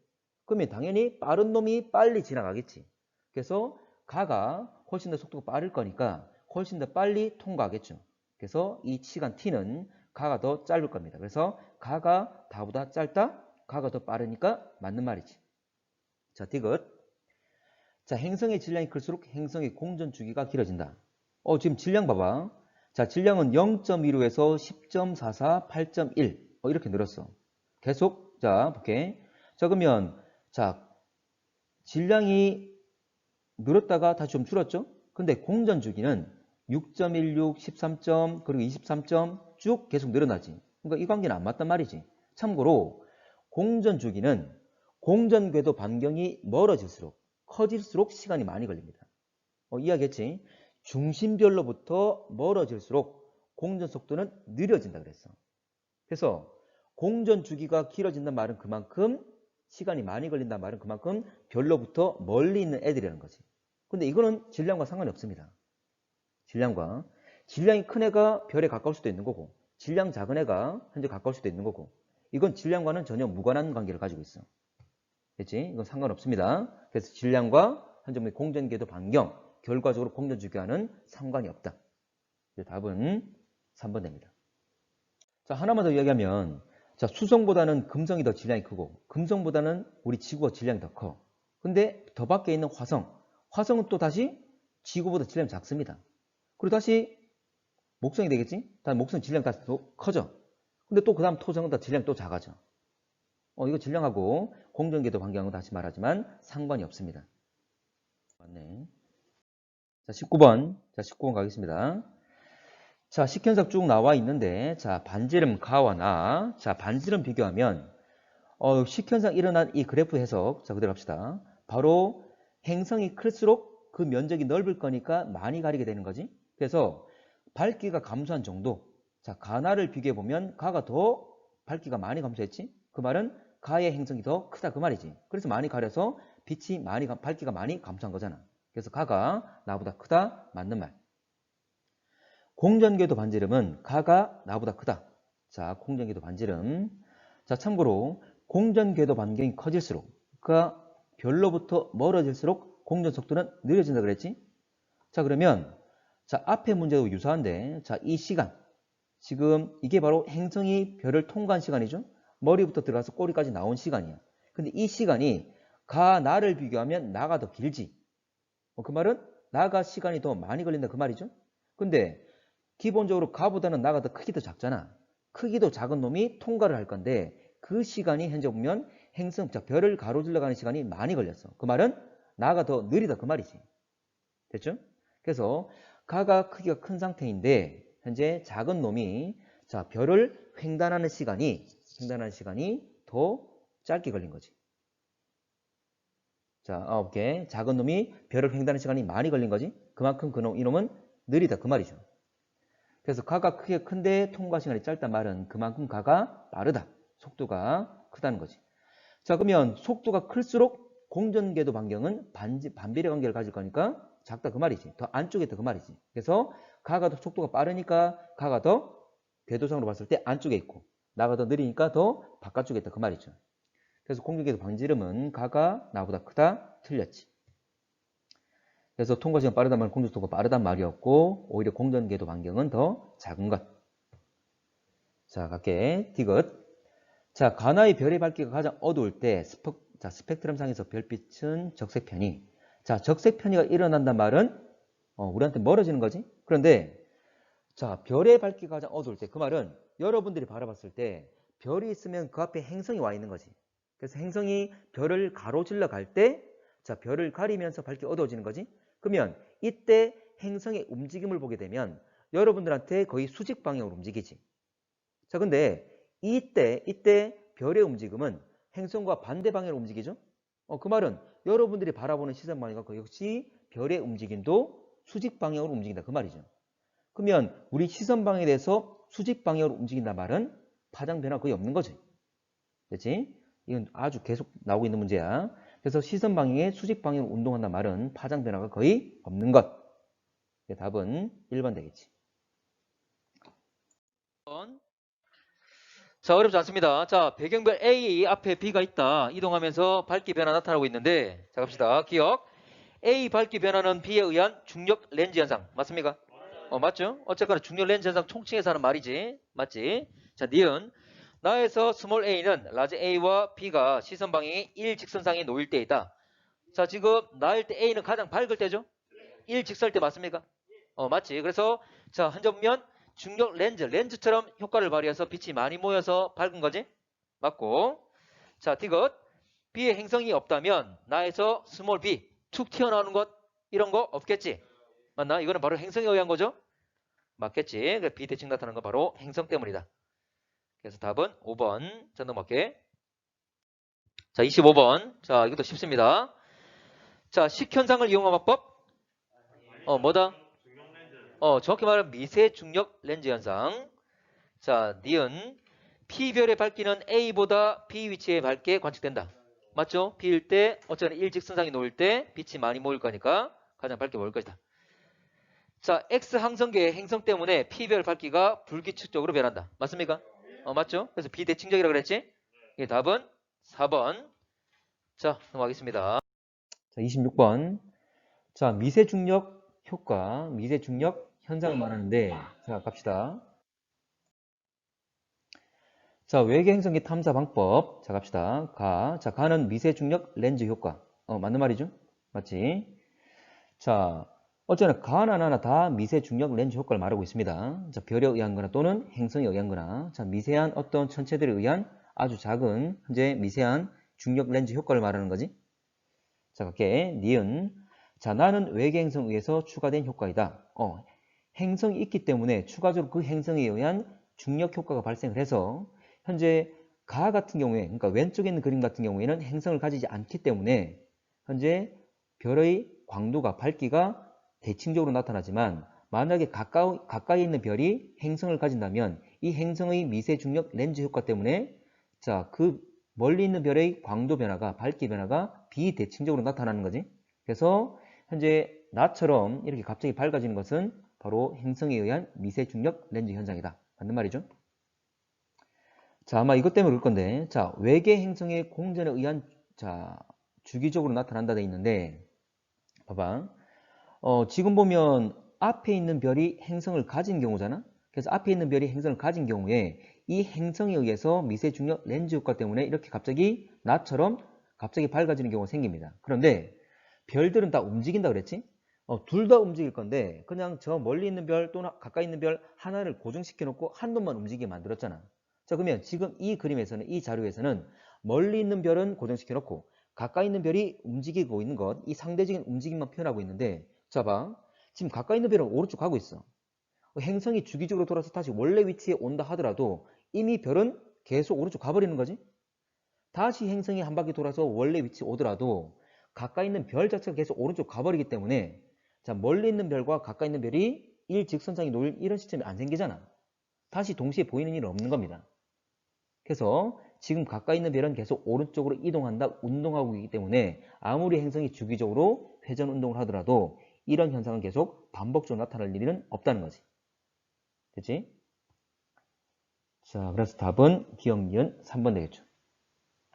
그러면 당연히 빠른 놈이 빨리 지나가겠지. 그래서 가가 훨씬 더 속도가 빠를 거니까 훨씬 더 빨리 통과하겠죠. 그래서 이 시간 t는 가가 더 짧을 겁니다. 그래서 가가 다보다 짧다. 가가 더 빠르니까 맞는 말이지. 자, 디귿. 자, 행성의 질량이 클수록 행성의 공전 주기가 길어진다. 지금 질량 봐봐. 자, 질량은 0.15에서 10.44, 8.1 이렇게 늘었어. 계속 자, 볼게. 자, 그러면 자, 질량이 늘었다가 다시 좀 줄었죠? 근데 공전 주기는 6.16, 13점, 그리고 23점 쭉 계속 늘어나지. 그러니까 이 관계는 안 맞단 말이지. 참고로 공전 주기는 공전 궤도 반경이 멀어질수록 커질수록 시간이 많이 걸립니다. 이해하겠지? 중심별로부터 멀어질수록 공전 속도는 느려진다 그랬어. 그래서 공전 주기가 길어진다는 말은 그만큼 시간이 많이 걸린다는 말은 그만큼 별로부터 멀리 있는 애들이라는 거지. 근데 이거는 질량과 상관이 없습니다. 질량이 큰 애가 별에 가까울 수도 있는 거고 질량 작은 애가 현재 가까울 수도 있는 거고 이건 질량과는 전혀 무관한 관계를 가지고 있어. 됐지? 이건 상관없습니다. 그래서 질량과 현재 공전궤도 반경 결과적으로 공전 주기와는 상관이 없다. 답은 3번 됩니다. 자, 하나만 더 이야기하면 자, 수성보다는 금성이 더 질량이 크고 금성보다는 우리 지구가 질량이 더 커. 근데 더 밖에 있는 화성은 또 다시 지구보다 질량이 작습니다. 그리고 다시 목성이 되겠지? 다음 목성 질량 다시 또 커져. 근데 또 그 다음 토성은 다 질량이 또 작아져. 이거 질량하고 공전궤도 반경은 다시 말하지만 상관이 없습니다. 맞네. 자, 19번 가겠습니다. 자, 식현석 쭉 나와 있는데, 자, 반지름 가와 나. 자, 반지름 비교하면, 식현상 일어난 이 그래프 해석, 자, 그대로 합시다. 바로 행성이 클수록 그 면적이 넓을 거니까 많이 가리게 되는 거지. 그래서 밝기가 감소한 정도. 자, 가나를 비교해보면 가가 더 밝기가 많이 감소했지. 그 말은 가의 행성이 더 크다 그 말이지. 그래서 많이 가려서 밝기가 많이 감소한 거잖아. 그래서 가가 나보다 크다 맞는 말. 공전궤도 반지름은 가가 나보다 크다. 자, 공전궤도 반지름. 자, 참고로 공전궤도 반경이 커질수록 그가 별로부터 멀어질수록 공전 속도는 느려진다 그랬지? 자, 그러면 자, 앞의 문제도 유사한데 자, 이 시간. 지금 이게 바로 행성이 별을 통과한 시간이죠? 머리부터 들어가서 꼬리까지 나온 시간이야. 근데 이 시간이 가, 나를 비교하면 나가 더 길지. 그 말은 나가 시간이 더 많이 걸린다 그 말이죠. 근데 기본적으로 가보다는 나가 더 크기도 작잖아. 크기도 작은 놈이 통과를 할 건데 그 시간이 현재 보면 행성, 자, 별을 가로질러 가는 시간이 많이 걸렸어. 그 말은 나가 더 느리다 그 말이지. 됐죠? 그래서 가가 크기가 큰 상태인데 현재 작은 놈이 자, 별을 횡단하는 시간이 더 짧게 걸린 거지. 자, 9개. 작은 놈이 별을 횡단하는 시간이 많이 걸린 거지. 그만큼 이놈은 느리다 그 말이죠. 그래서 가가 크게 큰데 통과 시간이 짧단 말은 그만큼 가가 빠르다. 속도가 크다는 거지. 자, 그러면 속도가 클수록 공전궤도 반경은 반비례 관계를 가질 거니까 작다 그 말이지. 더 안쪽에 있다 그 말이지. 그래서 가가 더 속도가 빠르니까 가가 더 궤도상으로 봤을 때 안쪽에 있고 나가 더 느리니까 더 바깥쪽에 있다 그 말이죠. 그래서 공전궤도 반지름은 가가 나보다 크다 틀렸지. 그래서 통과 시간 빠르단 말은 공전 속도가 빠르단 말이었고 오히려 공전궤도 반경은 더 작은 것. 자, 갈게. 디귿. 자, 가나의 별의 밝기가 가장 어두울 때 스펙트럼상에서 별빛은 적색편이. 자, 적색편이가 일어난단 말은 우리한테 멀어지는 거지. 그런데 자, 별의 밝기가 가장 어두울 때 그 말은 여러분들이 바라봤을 때 별이 있으면 그 앞에 행성이 와 있는 거지. 그래서 행성이 별을 가로질러 갈 때 자, 별을 가리면서 밝기가 어두워지는 거지. 그러면 이때 행성의 움직임을 보게 되면 여러분들한테 거의 수직 방향으로 움직이지. 자, 근데 이때 별의 움직임은 행성과 반대 방향으로 움직이죠. 그 말은 여러분들이 바라보는 시선 방향과 역시 별의 움직임도 수직 방향으로 움직인다 그 말이죠. 그러면 우리 시선 방향에 대해서 수직 방향으로 움직인다 말은 파장 변화 거의 없는 거지. 됐지? 이건 아주 계속 나오고 있는 문제야. 그래서 시선 방향에 수직 방향으로 운동한다 말은 파장 변화가 거의 없는 것. 답은 1번 되겠지. 자, 어렵지 않습니다. 자, 배경별 A 앞에 B가 있다. 이동하면서 밝기 변화 나타나고 있는데 자, 갑시다. 기억. A 밝기 변화는 B에 의한 중력 렌즈 현상. 맞습니까? 맞죠? 어쨌거나 중력 렌즈 현상 총칭해서 하는 말이지. 맞지? 자, 니은. 나에서 스몰 a는 라지 A와 B가 시선 방향이 일직선상에 놓일 때이다. 자, 지금 나일 때 A는 가장 밝을 때죠? 일직선일 때 맞습니까? 맞지? 그래서 자, 한점면 중력 렌즈처럼 효과를 발휘해서 빛이 많이 모여서 밝은 거지? 맞고. 자, 디귿. B의 행성이 없다면 나에서 스몰 b 툭 튀어나오는 것 이런 거 없겠지? 맞나? 이거는 바로 행성에 의한 거죠? 맞겠지? 그래서 B 대칭 나타나는 건 바로 행성 때문이다. 그래서 답은 5번. 자, 넘어갈게. 자, 25번. 자, 이것도 쉽습니다. 자, 식현상을 이용한 화법. 뭐다? 정확히 말하면 미세 중력 렌즈 현상. 자, 니은. P별의 밝기는 A보다 B 위치에 밝게 관측된다. 맞죠? B일 때 어쩌면 일직선상에 놓일 때 빛이 많이 모일 거니까 가장 밝게 모일 것이다. 자, X 항성계의 행성 때문에 P별 밝기가 불규칙적으로 변한다. 맞습니까? 맞죠? 그래서 비대칭적이라고 그랬지? 이 답은 4번. 자, 넘어가겠습니다. 자, 26번. 자, 미세중력 효과, 미세중력 현상을 말하는데, 자, 갑시다. 자, 외계 행성기 탐사 방법. 자, 갑시다. 자, 가는 미세중력 렌즈 효과. 맞는 말이죠? 맞지? 자, 어쩌나 가나 나나 다 미세중력 렌즈 효과를 말하고 있습니다. 자, 별에 의한 거나 또는 행성에 의한 거나, 자, 미세한 어떤 천체들에 의한 아주 작은, 현재 미세한 중력 렌즈 효과를 말하는 거지. 자, 갈게. 니은. 자, 나는 외계 행성에 의해서 추가된 효과이다. 행성이 있기 때문에 추가적으로 그 행성에 의한 중력 효과가 발생을 해서 현재 가 같은 경우에, 그러니까 왼쪽에 있는 그림 같은 경우에는 행성을 가지지 않기 때문에 현재 별의 광도가, 밝기가 대칭적으로 나타나지만 만약에 가까이 있는 별이 행성을 가진다면 이 행성의 미세 중력 렌즈 효과 때문에 자, 그 멀리 있는 별의 광도 변화가, 밝기 변화가 비대칭적으로 나타나는 거지. 그래서 현재 나처럼 이렇게 갑자기 밝아지는 것은 바로 행성에 의한 미세 중력 렌즈 현상이다. 맞는 말이죠? 자, 아마 이것 때문에 그럴 건데, 자, 외계 행성의 공전에 의한, 자, 주기적으로 나타난다 돼 있는데, 봐봐. 지금 보면 앞에 있는 별이 행성을 가진 경우잖아? 그래서 앞에 있는 별이 행성을 가진 경우에 이 행성에 의해서 미세 중력 렌즈 효과 때문에 이렇게 갑자기 나처럼 갑자기 밝아지는 경우가 생깁니다. 그런데 별들은 다 움직인다 그랬지? 둘 다 움직일 건데 그냥 저 멀리 있는 별 또는 가까이 있는 별 하나를 고정시켜 놓고 한 놈만 움직이게 만들었잖아. 자, 그러면 지금 이 그림에서는, 이 자료에서는 멀리 있는 별은 고정시켜 놓고 가까이 있는 별이 움직이고 있는 것, 이 상대적인 움직임만 표현하고 있는데, 자 봐. 지금 가까이 있는 별은 오른쪽 가고 있어. 행성이 주기적으로 돌아서 다시 원래 위치에 온다 하더라도 이미 별은 계속 오른쪽 가버리는 거지. 다시 행성이 한 바퀴 돌아서 원래 위치에 오더라도 가까이 있는 별 자체가 계속 오른쪽 가버리기 때문에, 자, 멀리 있는 별과 가까이 있는 별이 일직선상에 놓일 이런 시점이 안 생기잖아. 다시 동시에 보이는 일은 없는 겁니다. 그래서 지금 가까이 있는 별은 계속 오른쪽으로 이동한다, 운동하고 있기 때문에 아무리 행성이 주기적으로 회전 운동을 하더라도 이런 현상은 계속 반복적으로 나타날 일은 없다는 거지. 됐지? 자, 그래서 답은 기억, 니은 3번 되겠죠.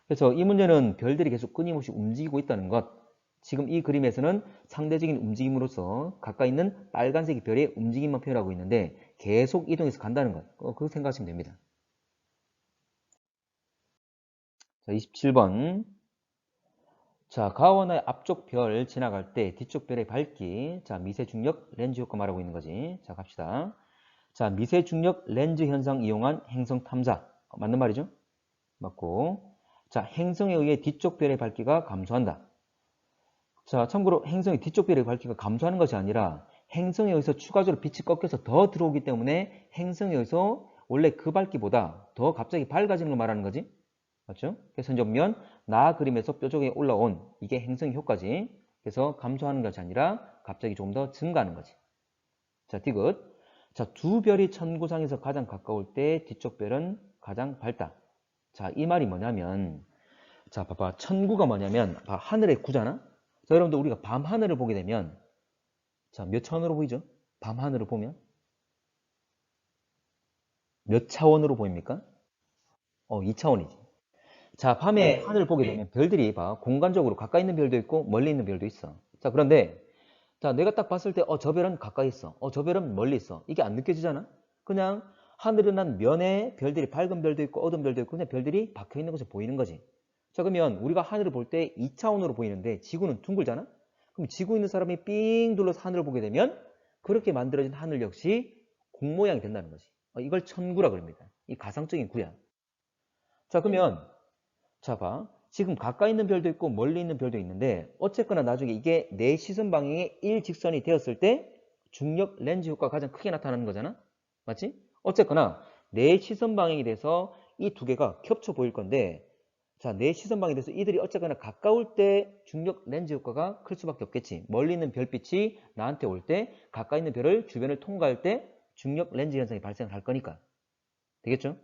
그래서 이 문제는 별들이 계속 끊임없이 움직이고 있다는 것, 지금 이 그림에서는 상대적인 움직임으로서 가까이 있는 빨간색 별의 움직임만 표현하고 있는데 계속 이동해서 간다는 것, 그렇게 생각하시면 됩니다. 자, 27번. 자, 가원의 앞쪽 별 지나갈 때 뒤쪽 별의 밝기, 자, 미세중력 렌즈 효과 말하고 있는 거지. 자, 갑시다. 자, 미세중력 렌즈 현상 이용한 행성 탐사. 맞는 말이죠? 맞고. 자, 행성에 의해 뒤쪽 별의 밝기가 감소한다. 자, 참고로 행성의 뒤쪽 별의 밝기가 감소하는 것이 아니라 행성에 의해서 추가적으로 빛이 꺾여서 더 들어오기 때문에 행성에 의해서 원래 그 밝기보다 더 갑자기 밝아지는 걸 말하는 거지. 맞죠? 그래서 이제 보면 나 그림에서 뾰족하게 올라온 이게 행성의 효과지. 그래서 감소하는 것이 아니라 갑자기 조금 더 증가하는 거지. 자, 디귿. 자, 두 별이 천구상에서 가장 가까울 때 뒤쪽 별은 가장 밝다. 자, 이 말이 뭐냐면, 자, 봐봐. 천구가 뭐냐면, 봐, 하늘의 구잖아? 자, 여러분들 우리가 밤 하늘을 보게 되면, 자, 몇 차원으로 보이죠? 밤 하늘을 보면? 몇 차원으로 보입니까? 2차원이지. 자, 밤에 하늘을 보게 되면 별들이 봐. 공간적으로 가까이 있는 별도 있고 멀리 있는 별도 있어. 자, 그런데 자, 내가 딱 봤을 때 저 별은 가까이 있어. 저 별은 멀리 있어. 이게 안 느껴지잖아? 그냥 하늘은 한 면에 별들이 밝은 별도 있고 어두운 별도 있고 그냥 별들이 박혀 있는 것이 보이는 거지. 자, 그러면 우리가 하늘을 볼 때 2차원으로 보이는데 지구는 둥글잖아? 그럼 지구 있는 사람이 삥 둘러서 하늘을 보게 되면 그렇게 만들어진 하늘 역시 공 모양이 된다는 거지. 이걸 천구라 그럽니다. 이 가상적인 구야. 자, 그러면 자, 봐. 지금 가까이 있는 별도 있고 멀리 있는 별도 있는데 어쨌거나 나중에 이게 내 시선 방향의 일직선이 되었을 때 중력 렌즈 효과가 가장 크게 나타나는 거잖아? 맞지? 어쨌거나 내 시선 방향이 돼서 이 두 개가 겹쳐 보일 건데, 자, 내 시선 방향이 돼서 이들이 어쨌거나 가까울 때 중력 렌즈 효과가 클 수밖에 없겠지. 멀리 있는 별빛이 나한테 올 때 가까이 있는 별을 주변을 통과할 때 중력 렌즈 현상이 발생할 거니까. 되겠죠?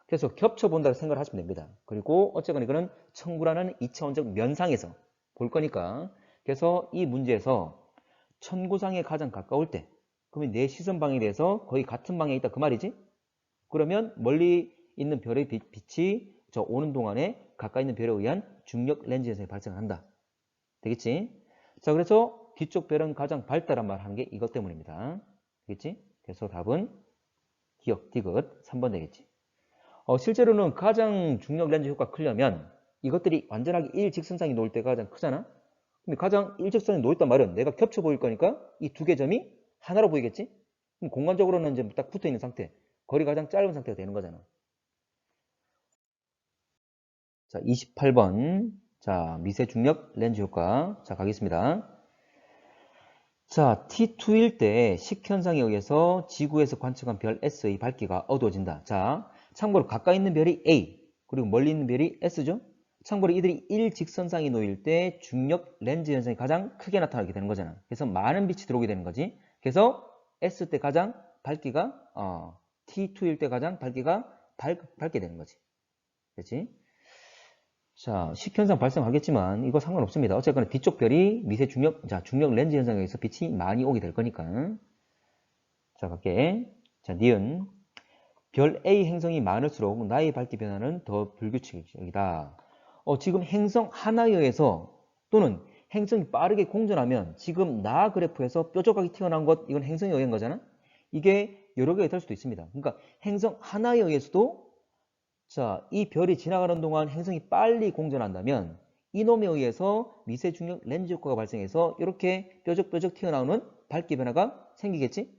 그래서 겹쳐본다고 생각을 하시면 됩니다. 그리고 어쨌거나 이거는 천구라는 2차원적 면상에서 볼 거니까, 그래서 이 문제에서 천구상에 가장 가까울 때, 그러면 내 시선 방향에 대해서 거의 같은 방향에 있다 그 말이지? 그러면 멀리 있는 별의 빛이 저 오는 동안에 가까이 있는 별에 의한 중력 렌즈 현상이 발생한다. 되겠지? 자, 그래서 뒤쪽 별은 가장 밝다란 말 하는 게 이것 때문입니다. 되겠지? 그래서 답은 기억, 디귿 3번 되겠지. 실제로는 가장 중력 렌즈 효과 크려면 이것들이 완전하게 일직선상에 놓을 때가 가장 크잖아? 근데 가장 일직선에 놓였단 말은 내가 겹쳐 보일 거니까 이 두 개 점이 하나로 보이겠지? 그럼 공간적으로는 이제 딱 붙어 있는 상태. 거리가 가장 짧은 상태가 되는 거잖아. 자, 28번. 자, 미세 중력 렌즈 효과. 자, 가겠습니다. 자, T2일 때 식현상에 의해서 지구에서 관측한 별 S의 밝기가 어두워진다. 자, 참고로 가까이 있는 별이 A, 그리고 멀리 있는 별이 S죠? 참고로 이들이 일직선상에 놓일 때 중력 렌즈 현상이 가장 크게 나타나게 되는 거잖아. 그래서 많은 빛이 들어오게 되는 거지. 그래서 S 때 가장 밝기가, T2일 때 가장 밝기가 밝게 되는 거지. 그렇지? 자, 식현상 발생하겠지만 이거 상관없습니다. 어쨌거나 뒤쪽 별이 미세 중력, 자, 중력 렌즈 현상에 의해서 빛이 많이 오게 될 거니까. 자, 갈게. 자, 니은. 별 A 행성이 많을수록 나의 밝기 변화는 더 불규칙이다. 지금 행성 하나에 의해서 또는 행성이 빠르게 공전하면 지금 나 그래프에서 뾰족하게 튀어나온 것, 이건 행성에 의한 거잖아? 이게 여러 개가 될 수도 있습니다. 그러니까 행성 하나에 의해서도, 자, 이 별이 지나가는 동안 행성이 빨리 공전한다면 이놈에 의해서 미세 중력 렌즈 효과가 발생해서 이렇게 뾰족뾰족 튀어나오는 밝기 변화가 생기겠지?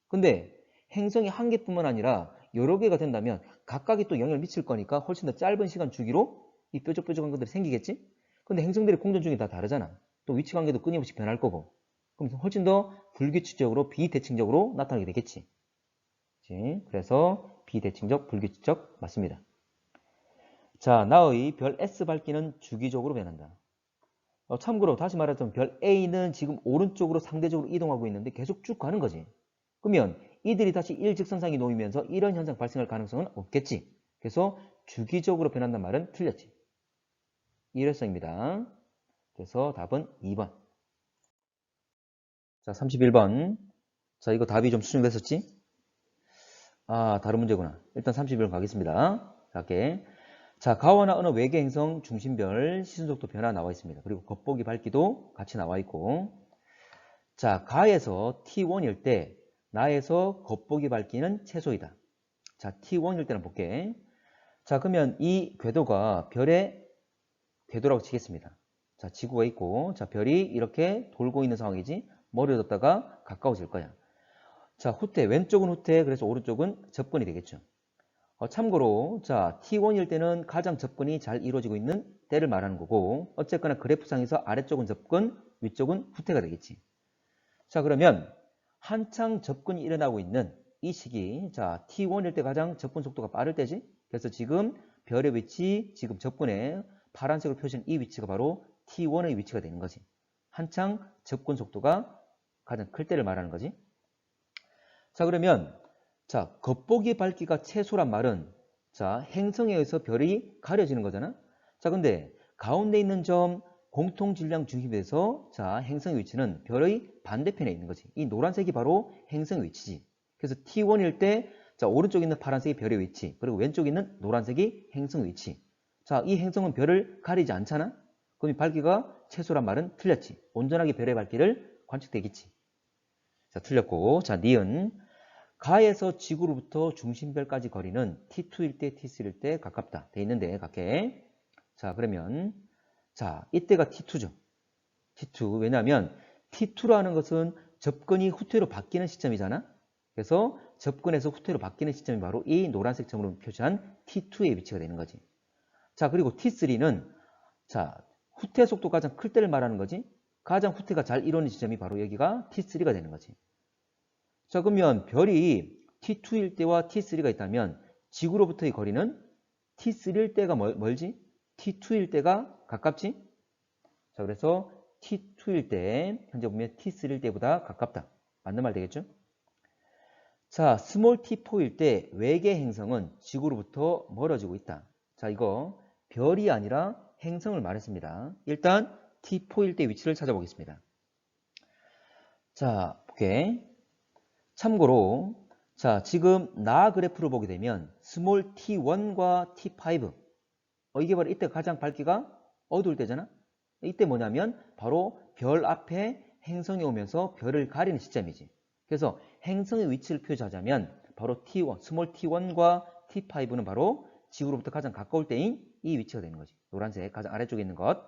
근데 행성이 한 개뿐만 아니라 여러 개가 된다면 각각이 또 영향을 미칠 거니까 훨씬 더 짧은 시간 주기로 이 뾰족뾰족한 것들이 생기겠지? 근데 행성들의 공전 중이 다 다르잖아. 또 위치 관계도 끊임없이 변할 거고. 그럼 훨씬 더 불규칙적으로 비대칭적으로 나타나게 되겠지. 그치? 그래서 비대칭적, 불규칙적 맞습니다. 자, 나의 별 S 밝기는 주기적으로 변한다. 참고로 다시 말하자면 별 A는 지금 오른쪽으로 상대적으로 이동하고 있는데 계속 쭉 가는 거지. 그러면 이들이 다시 일직선상에 놓이면서 이런 현상 발생할 가능성은 없겠지. 그래서 주기적으로 변한다는 말은 틀렸지. 일회성입니다. 그래서 답은 2번. 자, 31번. 자, 이거 답이 좀 수정됐었지? 아, 다른 문제구나. 일단 31번 가겠습니다. 갈게. 자, 가와나 어느 외계 행성 중심별 시순속도 변화 나와 있습니다. 그리고 겉보기 밝기도 같이 나와 있고. 자, 가에서 T1일 때 나에서 겉보기 밝기는 최소이다. 자, T1일 때는 볼게. 자, 그러면 이 궤도가 별의 궤도라고 치겠습니다. 자, 지구가 있고, 자, 별이 이렇게 돌고 있는 상황이지. 멀어졌다가 가까워질 거야. 자, 후퇴, 왼쪽은 후퇴, 그래서 오른쪽은 접근이 되겠죠. 참고로, 자, T1일 때는 가장 접근이 잘 이루어지고 있는 때를 말하는 거고, 어쨌거나 그래프상에서 아래쪽은 접근, 위쪽은 후퇴가 되겠지. 자, 그러면 한창 접근이 일어나고 있는 이 시기, 자, T1일 때 가장 접근 속도가 빠를 때지. 그래서 지금 별의 위치, 지금 접근에 파란색으로 표시한 이 위치가 바로 T1의 위치가 되는 거지. 한창 접근 속도가 가장 클 때를 말하는 거지. 자, 그러면 자, 겉보기 밝기가 최소란 말은 자, 행성에 의해서 별이 가려지는 거잖아. 자, 근데 가운데 있는 점 공통 질량 중심에서 자, 행성의 위치는 별의 반대편에 있는 거지. 이 노란색이 바로 행성의 위치지. 그래서 T1일 때 자, 오른쪽에 있는 파란색이 별의 위치, 그리고 왼쪽에 있는 노란색이 행성의 위치. 자, 이 행성은 별을 가리지 않잖아. 그럼 이 밝기가 최소란 말은 틀렸지. 온전하게 별의 밝기를 관측되겠지. 자, 틀렸고. 자, 니은. 가에서 지구로부터 중심별까지 거리는 T2일 때, T3일 때 가깝다. 돼 있는데, 갈게. 자, 그러면, 자, 이때가 T2죠. T2. 왜냐하면 T2라는 것은 접근이 후퇴로 바뀌는 시점이잖아. 그래서 접근에서 후퇴로 바뀌는 시점이 바로 이 노란색 점으로 표시한 T2의 위치가 되는 거지. 자, 그리고 T3는, 자, 후퇴 속도가 가장 클 때를 말하는 거지. 가장 후퇴가 잘 이루어지는 지점이 바로 여기가 T3가 되는 거지. 자, 그러면 별이 T2일 때와 T3가 있다면 지구로부터의 거리는 T3일 때가 멀지? T2일 때가 가깝지? 자, 그래서 T2일 때 현재 보면 T3일 때보다 가깝다. 맞는 말 되겠죠? 자, 스몰 T4일 때 외계 행성은 지구로부터 멀어지고 있다. 자, 이거 별이 아니라 행성을 말했습니다. 일단 T4일 때 위치를 찾아보겠습니다. 자, 볼게. 참고로 자, 지금 나 그래프를 보게 되면 스몰 t1과 t5 이게 바로 이때 가장 밝기가 어두울 때잖아. 이때 뭐냐면 바로 별 앞에 행성이 오면서 별을 가리는 시점이지. 그래서 행성의 위치를 표시하자면 바로 t1, 스몰 t1과 t5는 바로 지구로부터 가장 가까울 때인 이 위치가 되는 거지. 노란색 가장 아래쪽에 있는 것.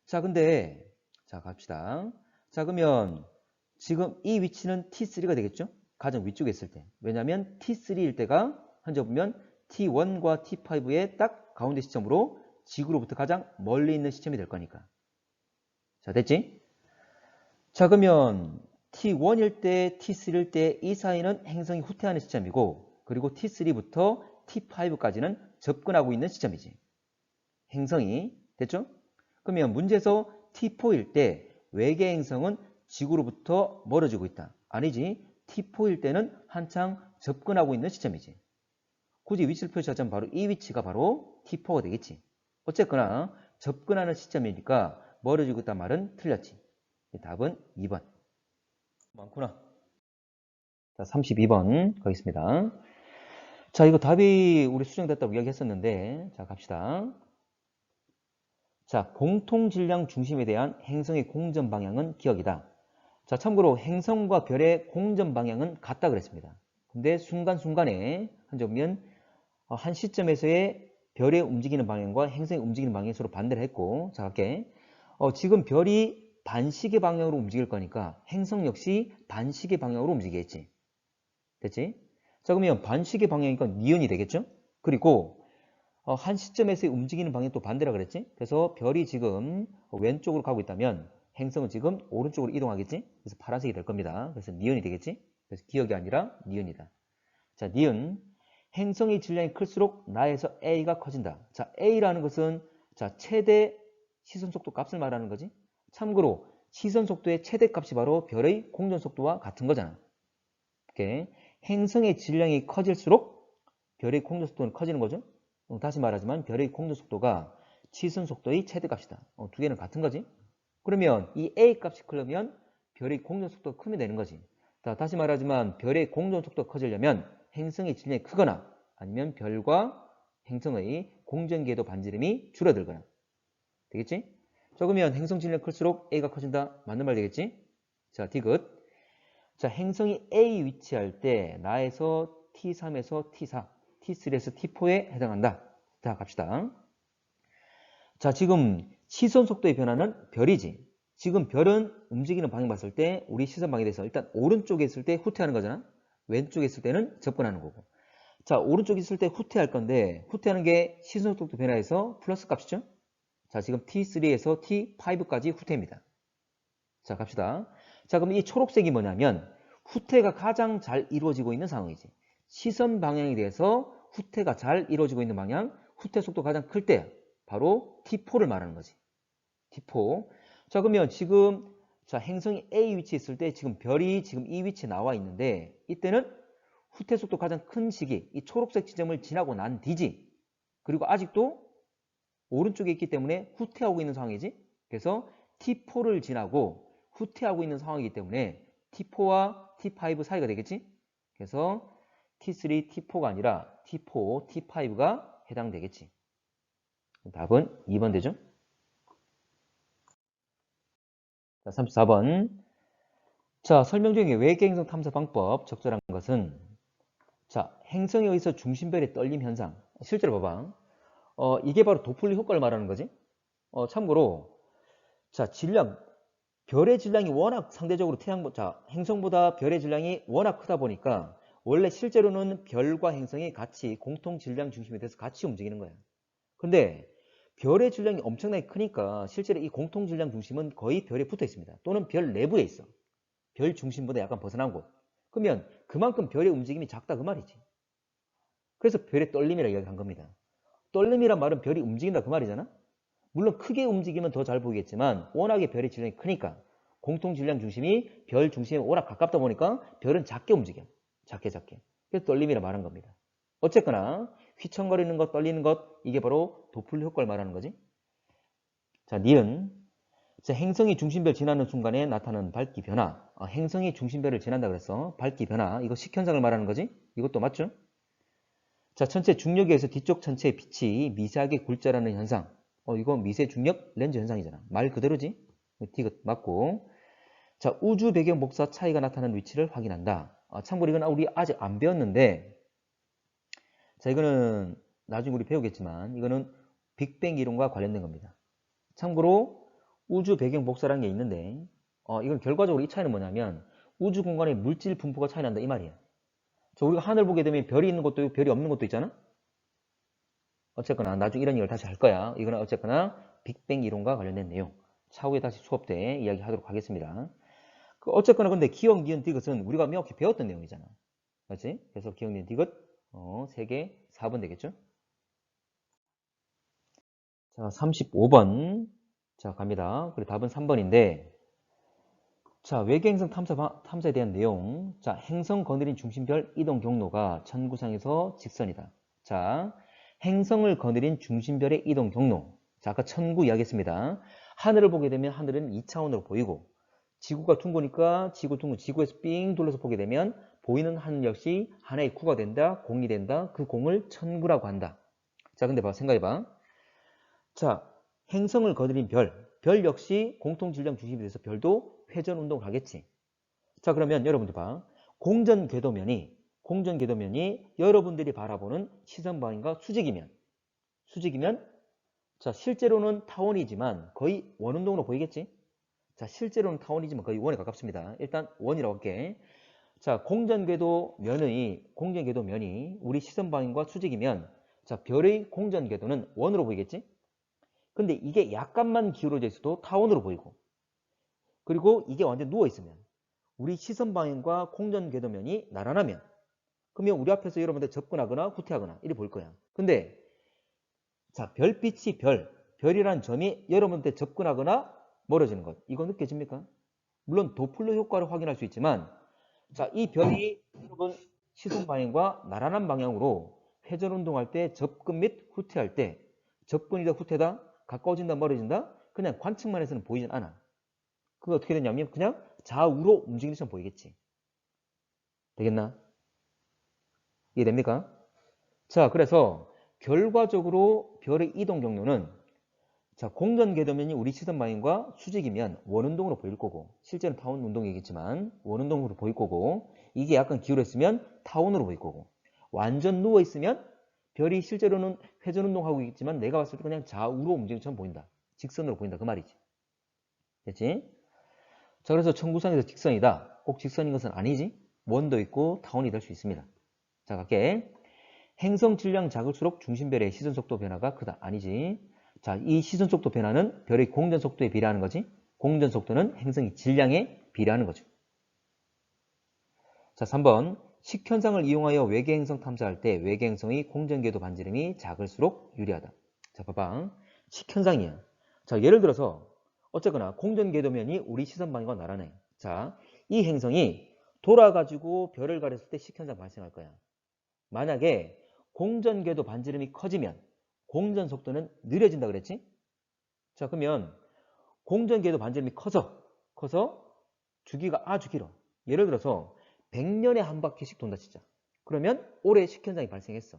자, 근데 자, 갑시다. 자, 그러면 지금 이 위치는 T3가 되겠죠? 가장 위쪽에 있을 때. 왜냐하면 T3일 때가 현재 보면 T1과 T5의 딱 가운데 시점으로 지구로부터 가장 멀리 있는 시점이 될 거니까. 자, 됐지? 자, 그러면 T1일 때, T3일 때 이 사이는 행성이 후퇴하는 시점이고, 그리고 T3부터 T5까지는 접근하고 있는 시점이지. 행성이. 됐죠? 그러면 문제에서 T4일 때 외계 행성은 지구로부터 멀어지고 있다. 아니지. T4일 때는 한창 접근하고 있는 시점이지. 굳이 위치를 표시하자면 바로 이 위치가 바로 T4가 되겠지. 어쨌거나 접근하는 시점이니까 멀어지고 있단 말은 틀렸지. 답은 2번. 많구나. 자, 32번 가겠습니다. 자, 이거 답이 우리 수정됐다고 이야기했었는데, 자, 갑시다. 자, 공통질량 중심에 대한 행성의 공전 방향은 기억이다. 자, 참고로 행성과 별의 공전 방향은 같다 그랬습니다. 근데 순간순간에 현재 보면 한 시점에서의 별의 움직이는 방향과 행성이 움직이는 방향이 서로 반대를 했고, 자, 갈게. 지금 별이 반시계 방향으로 움직일 거니까 행성 역시 반시계 방향으로 움직이겠지. 됐지? 자, 그러면 반시계 방향이니까 니은이 되겠죠? 그리고 한 시점에서 움직이는 방향이 또 반대라 그랬지? 그래서 별이 지금 왼쪽으로 가고 있다면 행성은 지금 오른쪽으로 이동하겠지? 그래서 파란색이 될 겁니다. 그래서 니은이 되겠지? 그래서 기억이 아니라 니은이다. 자, 니은. 행성의 질량이 클수록 나에서 A가 커진다. 자, A라는 것은 자, 최대 시선 속도 값을 말하는 거지. 참고로 시선 속도의 최대 값이 바로 별의 공전 속도와 같은 거잖아. 이렇게 행성의 질량이 커질수록 별의 공전 속도는 커지는 거죠. 다시 말하지만 별의 공전 속도가 시선 속도의 최대 값이다. 두 개는 같은 거지. 그러면 이 A 값이 크려면 별의 공전 속도가 크면 되는 거지. 자, 다시 말하지만 별의 공전 속도가 커지려면 행성의 질량이 크거나 아니면 별과 행성의 공전궤도 반지름이 줄어들거나 되겠지? 자, 그러면 행성 질량이 클수록 A가 커진다. 맞는 말 되겠지? 자, 디귿. 자, 행성이 A 위치할 때 나에서 T3에서 T4, T3에서 T4에 해당한다. 자, 갑시다. 자, 지금 시선 속도의 변화는 별이지. 지금 별은 움직이는 방향 봤을 때 우리 시선 방향에 대해서 일단 오른쪽에 있을 때 후퇴하는 거잖아. 왼쪽에 있을 때는 접근하는 거고. 자, 오른쪽에 있을 때 후퇴할 건데 후퇴하는 게 시선 속도 변화에서 플러스 값이죠. 자, 지금 T3에서 T5까지 후퇴입니다. 자, 갑시다. 자, 그럼 이 초록색이 뭐냐면 후퇴가 가장 잘 이루어지고 있는 상황이지. 시선 방향에 대해서 후퇴가 잘 이루어지고 있는 방향, 후퇴 속도가 가장 클 때 바로 T4를 말하는 거지. T4. 자, 그러면 지금 자, 행성이 A 위치에 있을 때 지금 별이 지금 이 위치에 나와 있는데 이때는 후퇴 속도 가장 큰 시기, 이 초록색 지점을 지나고 난 뒤지. 그리고 아직도 오른쪽에 있기 때문에 후퇴하고 있는 상황이지. 그래서 T4를 지나고 후퇴하고 있는 상황이기 때문에 T4와 T5 사이가 되겠지. 그래서 T3, T4가 아니라 T4, T5가 해당되겠지. 답은 2번 되죠. 자, 34번. 자, 설명 중에 외계행성 탐사 방법 적절한 것은 자, 행성에 의해서 중심별의 떨림 현상. 실제로 봐봐. 이게 바로 도플리 효과를 말하는 거지. 참고로 자, 질량 별의 질량이 워낙 상대적으로 행성보다 별의 질량이 워낙 크다 보니까 원래 실제로는 별과 행성이 같이 공통 질량 중심에 대해서 같이 움직이는 거야. 근데 별의 질량이 엄청나게 크니까 실제로 이 공통 질량 중심은 거의 별에 붙어 있습니다. 또는 별 내부에 있어. 별 중심보다 약간 벗어난 곳. 그러면 그만큼 별의 움직임이 작다 그 말이지. 그래서 별의 떨림이라고 이야기한 겁니다. 떨림이란 말은 별이 움직인다 그 말이잖아. 물론 크게 움직이면 더 잘 보이겠지만 워낙에 별의 질량이 크니까 공통 질량 중심이 별 중심에 워낙 가깝다 보니까 별은 작게 움직여. 작게. 그래서 떨림이라 말한 겁니다. 어쨌거나 휘청거리는 것, 떨리는 것 이게 바로 도플러 효과를 말하는 거지. 자, 니은. 자, 행성이 중심별 지나는 순간에 나타나는 밝기 변화. 행성이 중심별을 지난다 그랬어. 밝기 변화. 이거 식현상을 말하는 거지. 이것도 맞죠? 자, 천체 중력에 의해서 뒤쪽 천체의 빛이 미세하게 굴절하는 현상. 이거 미세 중력 렌즈 현상이잖아. 말 그대로지? 디귿 맞고. 자, 우주 배경 복사 차이가 나타나는 위치를 확인한다. 참고로 이건 우리 아직 안 배웠는데, 자, 이거는 나중에 우리 배우겠지만, 이거는 빅뱅 이론과 관련된 겁니다. 참고로 우주 배경 복사라는 게 있는데, 이건 결과적으로 이 차이는 뭐냐면, 우주 공간의 물질 분포가 차이 난다 이 말이야. 자, 우리가 하늘 보게 되면 별이 있는 것도 있고 별이 없는 것도 있잖아. 어쨌거나 나중에 이런 얘기를 다시 할 거야. 이거는 어쨌거나 빅뱅 이론과 관련된 내용. 차후에 다시 수업 때 이야기하도록 하겠습니다. 어쨌거나 근데 기억, 니은, 디귿은 우리가 명확히 배웠던 내용이잖아. 맞지? 그래서 기억, 니은, 디귿 3개 4번 되겠죠? 자, 35번. 자, 갑니다. 그리고 답은 3번인데 자, 외계행성 탐사에 대한 내용. 자, 행성 거느린 중심별 이동 경로가 천구상에서 직선이다. 자, 행성을 거느린 중심별의 이동 경로. 자, 아까 천구 이야기했습니다. 하늘을 보게 되면 하늘은 2차원으로 보이고 지구가 둥그니까 지구에서 삥 둘러서 보게 되면 보이는 하늘 역시 하나의 구가 된다, 공이 된다. 그 공을 천구라고 한다. 자, 근데 생각해봐. 자, 행성을 거느린 별 역시 공통 질량 중심이 돼서 별도 회전 운동을 하겠지. 자, 그러면 여러분들 봐. 공전궤도면이 여러분들이 바라보는 시선 방향과 수직이면 수직이면 자, 실제로는 타원이지만 거의 원운동으로 보이겠지? 자, 실제로는 타원이지만 거의 원에 가깝습니다. 일단 원이라고 할게. 자, 공전궤도 면이 우리 시선 방향과 수직이면 자, 별의 공전궤도는 원으로 보이겠지? 근데 이게 약간만 기울어져 있어도 타원으로 보이고, 그리고 이게 완전 누워 있으면 우리 시선 방향과 공전궤도면이 나란하면, 그러면 우리 앞에서 여러분들 접근하거나 후퇴하거나 이래 보일 거야. 근데 자, 별빛이 별이라는 점이 여러분한테 접근하거나 멀어지는 것, 이거 느껴집니까? 물론 도플러 효과를 확인할 수 있지만, 자, 이 별이 여러분 시선 방향과 나란한 방향으로 회전 운동할 때 접근 및 후퇴할 때, 접근이다 후퇴다, 가까워진다 멀어진다, 그냥 관측만 해서는 보이진 않아. 그게 어떻게 되냐면 그냥 좌우로 움직이는 것처럼 보이겠지. 되겠나? 이해됩니까? 자, 그래서 결과적으로 별의 이동 경로는 자, 공전궤도면이 우리 시선 방향과 수직이면 원운동으로 보일 거고, 실제는 타원 운동이겠지만 원운동으로 보일 거고, 이게 약간 기울었으면 타원으로 보일 거고, 완전 누워 있으면 별이 실제로는 회전 운동하고 있지만 내가 봤을 때 그냥 좌우로 움직이는 것처럼 보인다. 직선으로 보인다. 그 말이지. 됐지? 자, 그래서 청구상에서 직선이다. 꼭 직선인 것은 아니지. 원도 있고 타원이 될 수 있습니다. 자, 갈게. 행성 질량 작을수록 중심별의 시선 속도 변화가 크다. 아니지. 자, 이 시선 속도 변화는 별의 공전 속도에 비례하는 거지. 공전 속도는 행성의 질량에 비례하는 거죠. 자, 3번. 식현상을 이용하여 외계 행성 탐사할 때 외계 행성의 공전궤도 반지름이 작을수록 유리하다. 자, 봐봐. 식현상이야. 자, 예를 들어서 어쨌거나 공전궤도면이 우리 시선 방향과 나란해. 자, 이 행성이 돌아가지고 별을 가렸을 때 식현상 발생할 거야. 만약에 공전궤도 반지름이 커지면 공전 속도는 느려진다 그랬지? 자, 그러면 공전궤도 반지름이 커서 주기가 아주 길어. 예를 들어서 100년에 한 바퀴씩 돈다 치자. 그러면 올해 식현상이 발생했어.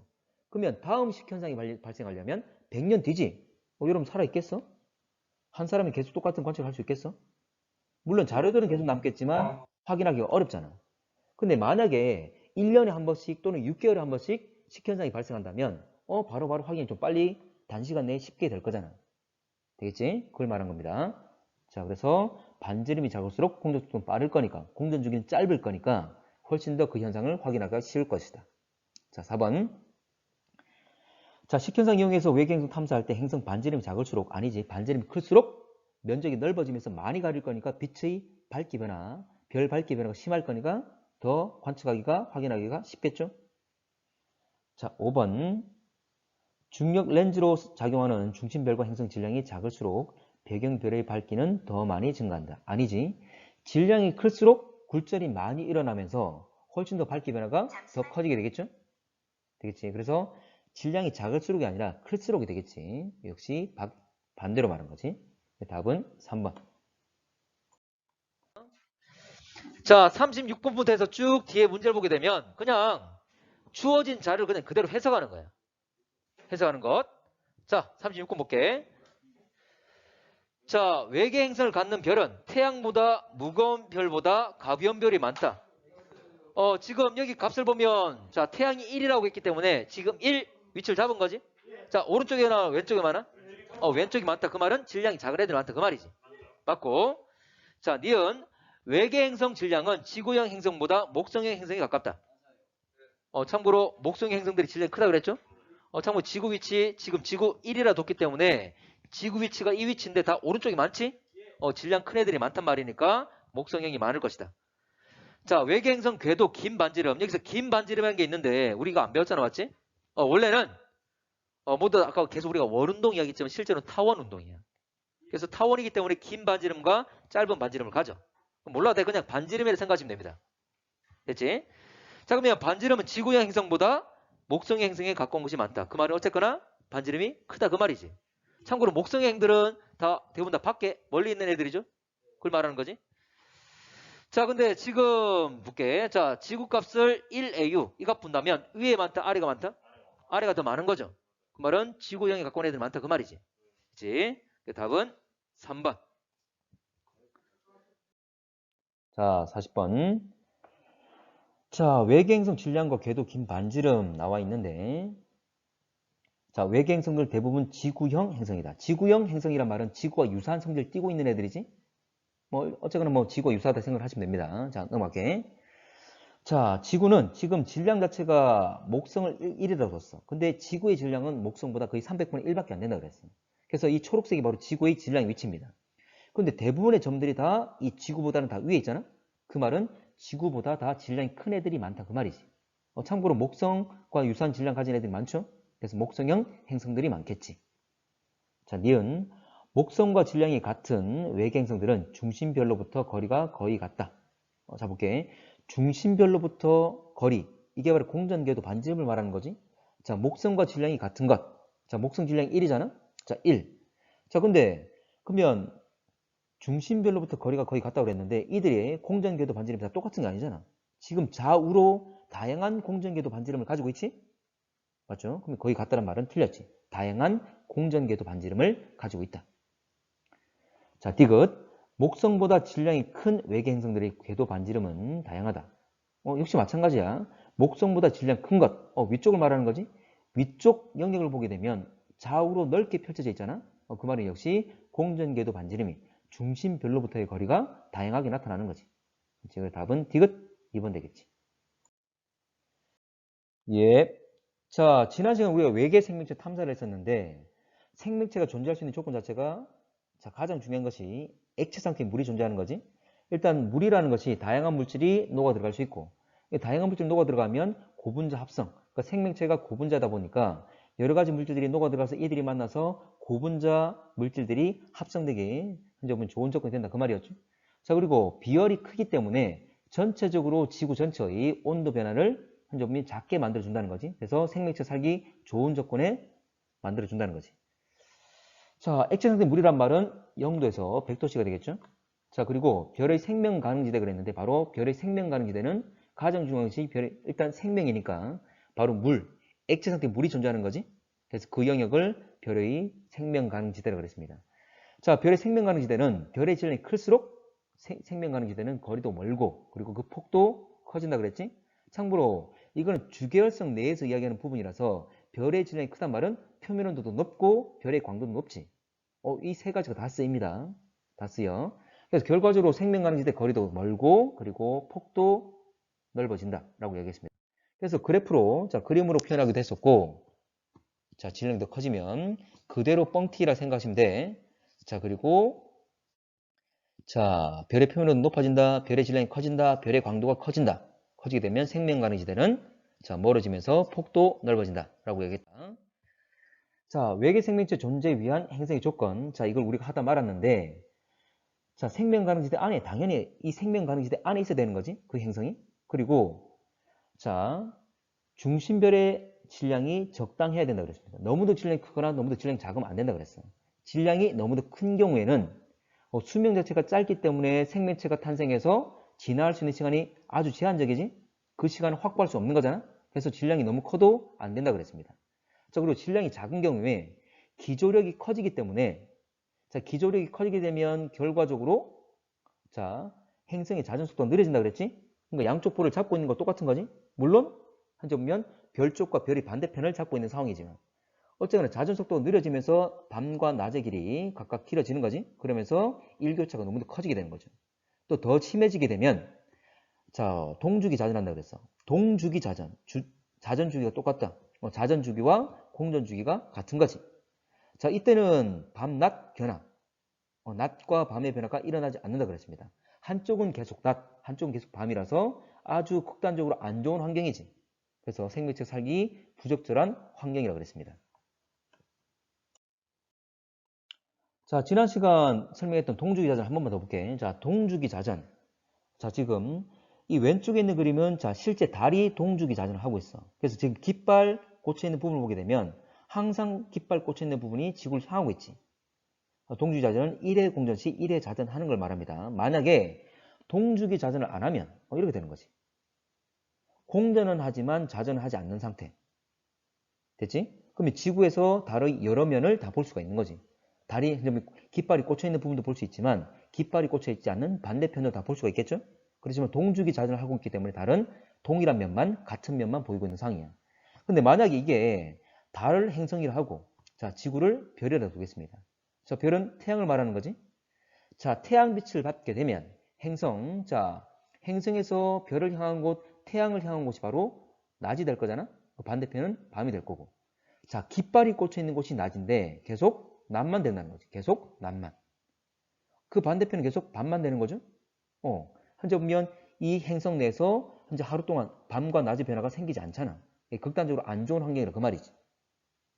그러면 다음 식현상이 발생하려면 100년 뒤지. 여러분 살아있겠어? 한 사람이 계속 똑같은 관측을 할 수 있겠어? 물론 자료들은 계속 남겠지만 확인하기가 어렵잖아. 근데 만약에 1년에 한 번씩 또는 6개월에 한 번씩 식현상이 발생한다면 바로바로 확인이 좀 빨리 단시간 내에 쉽게 될 거잖아. 되겠지? 그걸 말한 겁니다. 자, 그래서 반지름이 작을수록 공전 속도는 빠를 거니까, 공전 주기는 짧을 거니까 훨씬 더 그 현상을 확인하기가 쉬울 것이다. 자, 4번. 자, 식현상 이용해서 외계 행성 탐사할 때 행성 반지름이 작을수록, 아니지, 반지름이 클수록 면적이 넓어지면서 많이 가릴 거니까 빛의 밝기 변화, 별 밝기 변화가 심할 거니까 더 관측하기가, 확인하기가 쉽겠죠? 자, 5번. 중력 렌즈로 작용하는 중심별과 행성 질량이 작을수록 배경별의 밝기는 더 많이 증가한다. 아니지. 질량이 클수록 굴절이 많이 일어나면서 훨씬 더 밝기 변화가 더 커지게 되겠죠? 되겠지. 그래서 질량이 작을수록이 아니라 클수록이 되겠지. 역시 반대로 말한 거지. 답은 3번. 자, 36번부터 해서 쭉 뒤에 문제를 보게 되면 그냥 주어진 자료를 그냥 그대로 해석하는 거야. 해석하는 것. 자, 36번 볼게. 자, 외계 행성을 갖는 별은 태양보다 무거운 별보다 가벼운 별이 많다. 지금 여기 값을 보면 자, 태양이 1이라고 했기 때문에 지금 1 위치를 잡은 거지. 자, 오른쪽에 나 왼쪽에 많아? 왼쪽이 많다. 그 말은 질량이 작은 애들이 많다. 그 말이지. 맞고. 자, 니은 외계 행성 질량은 지구형 행성보다 목성형 행성이 가깝다. 참고로 목성형 행성들이 질량이 크다 그랬죠? 참고로 지구 위치 지금 지구 1이라 뒀기 때문에 지구 위치가 이 위치인데 다 오른쪽이 많지? 질량 큰 애들이 많단 말이니까 목성형이 많을 것이다. 자, 외계 행성 궤도 긴 반지름. 여기서 긴 반지름이라는 게 있는데 우리가 안 배웠잖아, 맞지? 원래는 모두 아까 계속 우리가 원운동 이야기했지만 실제로는 타원 운동이야. 그래서 타원이기 때문에 긴 반지름과 짧은 반지름을 가져. 몰라도 돼. 그냥 반지름이라 생각하시면 됩니다. 됐지? 자, 그러면 반지름은 지구형 행성보다 목성형 행성에 가까운 곳이 많다. 그 말은 어쨌거나 반지름이 크다 그 말이지. 참고로 목성형 행들은 다 대부분 다 밖에 멀리 있는 애들이죠. 그걸 말하는 거지. 자, 근데 지금 볼게. 자, 지구값을 1AU 이 값 분다면 위에 많다, 아래가 많다? 아래가 더 많은 거죠. 그 말은 지구형에 가까운 애들이 많다 그 말이지. 그치? 답은 3번. 자, 40번. 자, 외계 행성 질량과 궤도 긴 반지름 나와 있는데 자, 외계 행성들 대부분 지구형 행성이다. 지구형 행성이란 말은 지구와 유사한 성질을 띠고 있는 애들이지. 뭐 어쨌거나 뭐 지구와 유사하다 생각을 하시면 됩니다. 자, 넘어갈게. 자, 지구는 지금 질량 자체가 목성을 1이라고 줬어. 근데 지구의 질량은 목성보다 거의 300분의 1밖에 안 된다 그랬어. 그래서 이 초록색이 바로 지구의 질량 위치입니다. 근데 대부분의 점들이 다 이 지구보다는 다 위에 있잖아? 그 말은 지구보다 다 질량이 큰 애들이 많다 그 말이지. 참고로 목성과 유사한 질량 가진 애들이 많죠? 그래서 목성형 행성들이 많겠지. 자, 니은 목성과 질량이 같은 외계 행성들은 중심별로부터 거리가 거의 같다. 자, 볼게. 중심별로부터 거리. 이게 바로 공전궤도 반지름을 말하는 거지. 자, 목성과 질량이 같은 것. 자, 목성 질량이 1이잖아? 자, 1. 자, 근데 그러면 중심별로부터 거리가 거의 같다고 그랬는데 이들의 공전궤도 반지름이 다 똑같은 게 아니잖아. 지금 좌우로 다양한 공전궤도 반지름을 가지고 있지? 맞죠? 그럼 거의 같다는 말은 틀렸지. 다양한 공전궤도 반지름을 가지고 있다. 자, 디귿. 목성보다 질량이 큰 외계 행성들의 궤도 반지름은 다양하다. 역시 마찬가지야. 목성보다 질량 큰 것. 위쪽을 말하는 거지. 위쪽 영역을 보게 되면 좌우로 넓게 펼쳐져 있잖아. 그 말은 역시 공전궤도 반지름이 중심별로부터의 거리가 다양하게 나타나는 거지. 즉 답은 디귿 2번 되겠지. 예. 자, 지난 시간 우리가 외계 생명체 탐사를 했었는데 생명체가 존재할 수 있는 조건 자체가 자, 가장 중요한 것이 액체 상태의 물이 존재하는 거지. 일단 물이라는 것이 다양한 물질이 녹아 들어갈 수 있고 다양한 물질이 녹아 들어가면 고분자 합성, 그러니까 생명체가 고분자다 보니까 여러 가지 물질들이 녹아 들어가서 이들이 만나서 고분자 물질들이 합성되게 현재 보면 좋은 조건이 된다 그 말이었죠. 자, 그리고 비열이 크기 때문에 전체적으로 지구 전체의 온도 변화를 현재 보면 작게 만들어준다는 거지. 그래서 생명체 살기 좋은 조건에 만들어준다는 거지. 자, 액체 상태 물이란 말은 0도에서 100도씨가 되겠죠. 자, 그리고 별의 생명 가능지대 그랬는데 바로 별의 생명 가능지대는 가장 중요한 것이 별의 일단 생명이니까 바로 물, 액체 상태 물이 존재하는 거지. 그래서 그 영역을 별의 생명 가능지대라고 그랬습니다. 자, 별의 생명 가능지대는 별의 질량이 클수록 생명 가능지대는 거리도 멀고 그리고 그 폭도 커진다 그랬지. 참고로 이거는 주계열성 내에서 이야기하는 부분이라서 별의 질량이 크단 말은 표면 온도도 높고 별의 광도도 높지. 이 세 가지가 다 쓰입니다. 다 쓰여. 그래서 결과적으로 생명 가능지대 거리도 멀고 그리고 폭도 넓어진다 라고 얘기했습니다. 그래서 그래프로 자 그림으로 표현하기도 했었고 자 질량이 더 커지면 그대로 뻥튀기라 생각하시면 돼. 자 그리고 자 별의 표면 온도 높아진다. 별의 질량이 커진다. 별의 광도가 커진다. 커지게 되면 생명 가능지대는 자 멀어지면서 폭도 넓어진다 라고 얘기했다. 자, 외계 생명체 존재에 위한 행성의 조건. 자, 이걸 우리가 하다 말았는데, 자, 생명 가능지대 안에, 당연히 이 생명 가능지대 안에 있어야 되는 거지. 그 행성이. 그리고, 자, 중심별의 질량이 적당해야 된다 그랬습니다. 너무도 질량이 크거나 너무도 질량이 작으면 안 된다 그랬어. 질량이 너무도 큰 경우에는 수명 자체가 짧기 때문에 생명체가 탄생해서 진화할 수 있는 시간이 아주 제한적이지. 그 시간을 확보할 수 없는 거잖아. 그래서 질량이 너무 커도 안 된다 그랬습니다. 자, 그리고 질량이 작은 경우에 기조력이 커지기 때문에 자, 기조력이 커지게 되면 결과적으로 자, 행성의 자전 속도가 느려진다 그랬지? 그러니까 양쪽 볼을 잡고 있는 거 똑같은 거지? 물론 한 점면 별 쪽과 별이 반대편을 잡고 있는 상황이지만 어쨌거나 자전 속도가 느려지면서 밤과 낮의 길이 각각 길어지는 거지? 그러면서 일교차가 너무 커지게 되는 거죠. 또 더 심해지게 되면 자, 동주기 자전한다 그랬어. 동주기 자전, 자전 주기가 똑같다. 자전 주기와 공전 주기가 같은 거지. 자, 이때는 밤, 낮 변화. 낮과 밤의 변화가 일어나지 않는다 그랬습니다. 한쪽은 계속 낮, 한쪽은 계속 밤이라서 아주 극단적으로 안 좋은 환경이지. 그래서 생명체 살기 부적절한 환경이라고 그랬습니다. 자, 지난 시간 설명했던 동주기 자전 한 번만 더 볼게. 자, 동주기 자전. 자, 지금 이 왼쪽에 있는 그림은 자, 실제 달이 동주기 자전을 하고 있어. 그래서 지금 깃발 꽂혀 있는 부분을 보게 되면 항상 깃발 꽂혀 있는 부분이 지구를 향하고 있지. 동주기 자전은 1회 공전 시 1회 자전하는 걸 말합니다. 만약에 동주기 자전을 안 하면 이렇게 되는 거지. 공전은 하지만 자전을 하지 않는 상태. 됐지? 그러면 지구에서 달의 여러 면을 다 볼 수가 있는 거지. 달이 깃발이 꽂혀 있는 부분도 볼 수 있지만 깃발이 꽂혀 있지 않는 반대편도 다 볼 수가 있겠죠? 그렇지만 동주기 자전을 하고 있기 때문에 달은 동일한 면만 같은 면만 보이고 있는 상황이야. 근데 만약에 이게 달 행성이라 하고, 자, 지구를 별이라 두겠습니다. 자, 별은 태양을 말하는 거지. 자, 태양빛을 받게 되면 행성, 자, 행성에서 별을 향한 곳, 태양을 향한 곳이 바로 낮이 될 거잖아. 반대편은 밤이 될 거고. 자, 깃발이 꽂혀 있는 곳이 낮인데 계속 낮만 된다는 거지. 계속 낮만. 그 반대편은 계속 밤만 되는 거죠. 현재 보면 이 행성 내에서 현재 하루 동안 밤과 낮의 변화가 생기지 않잖아. 극단적으로 안 좋은 환경이라 그 말이지.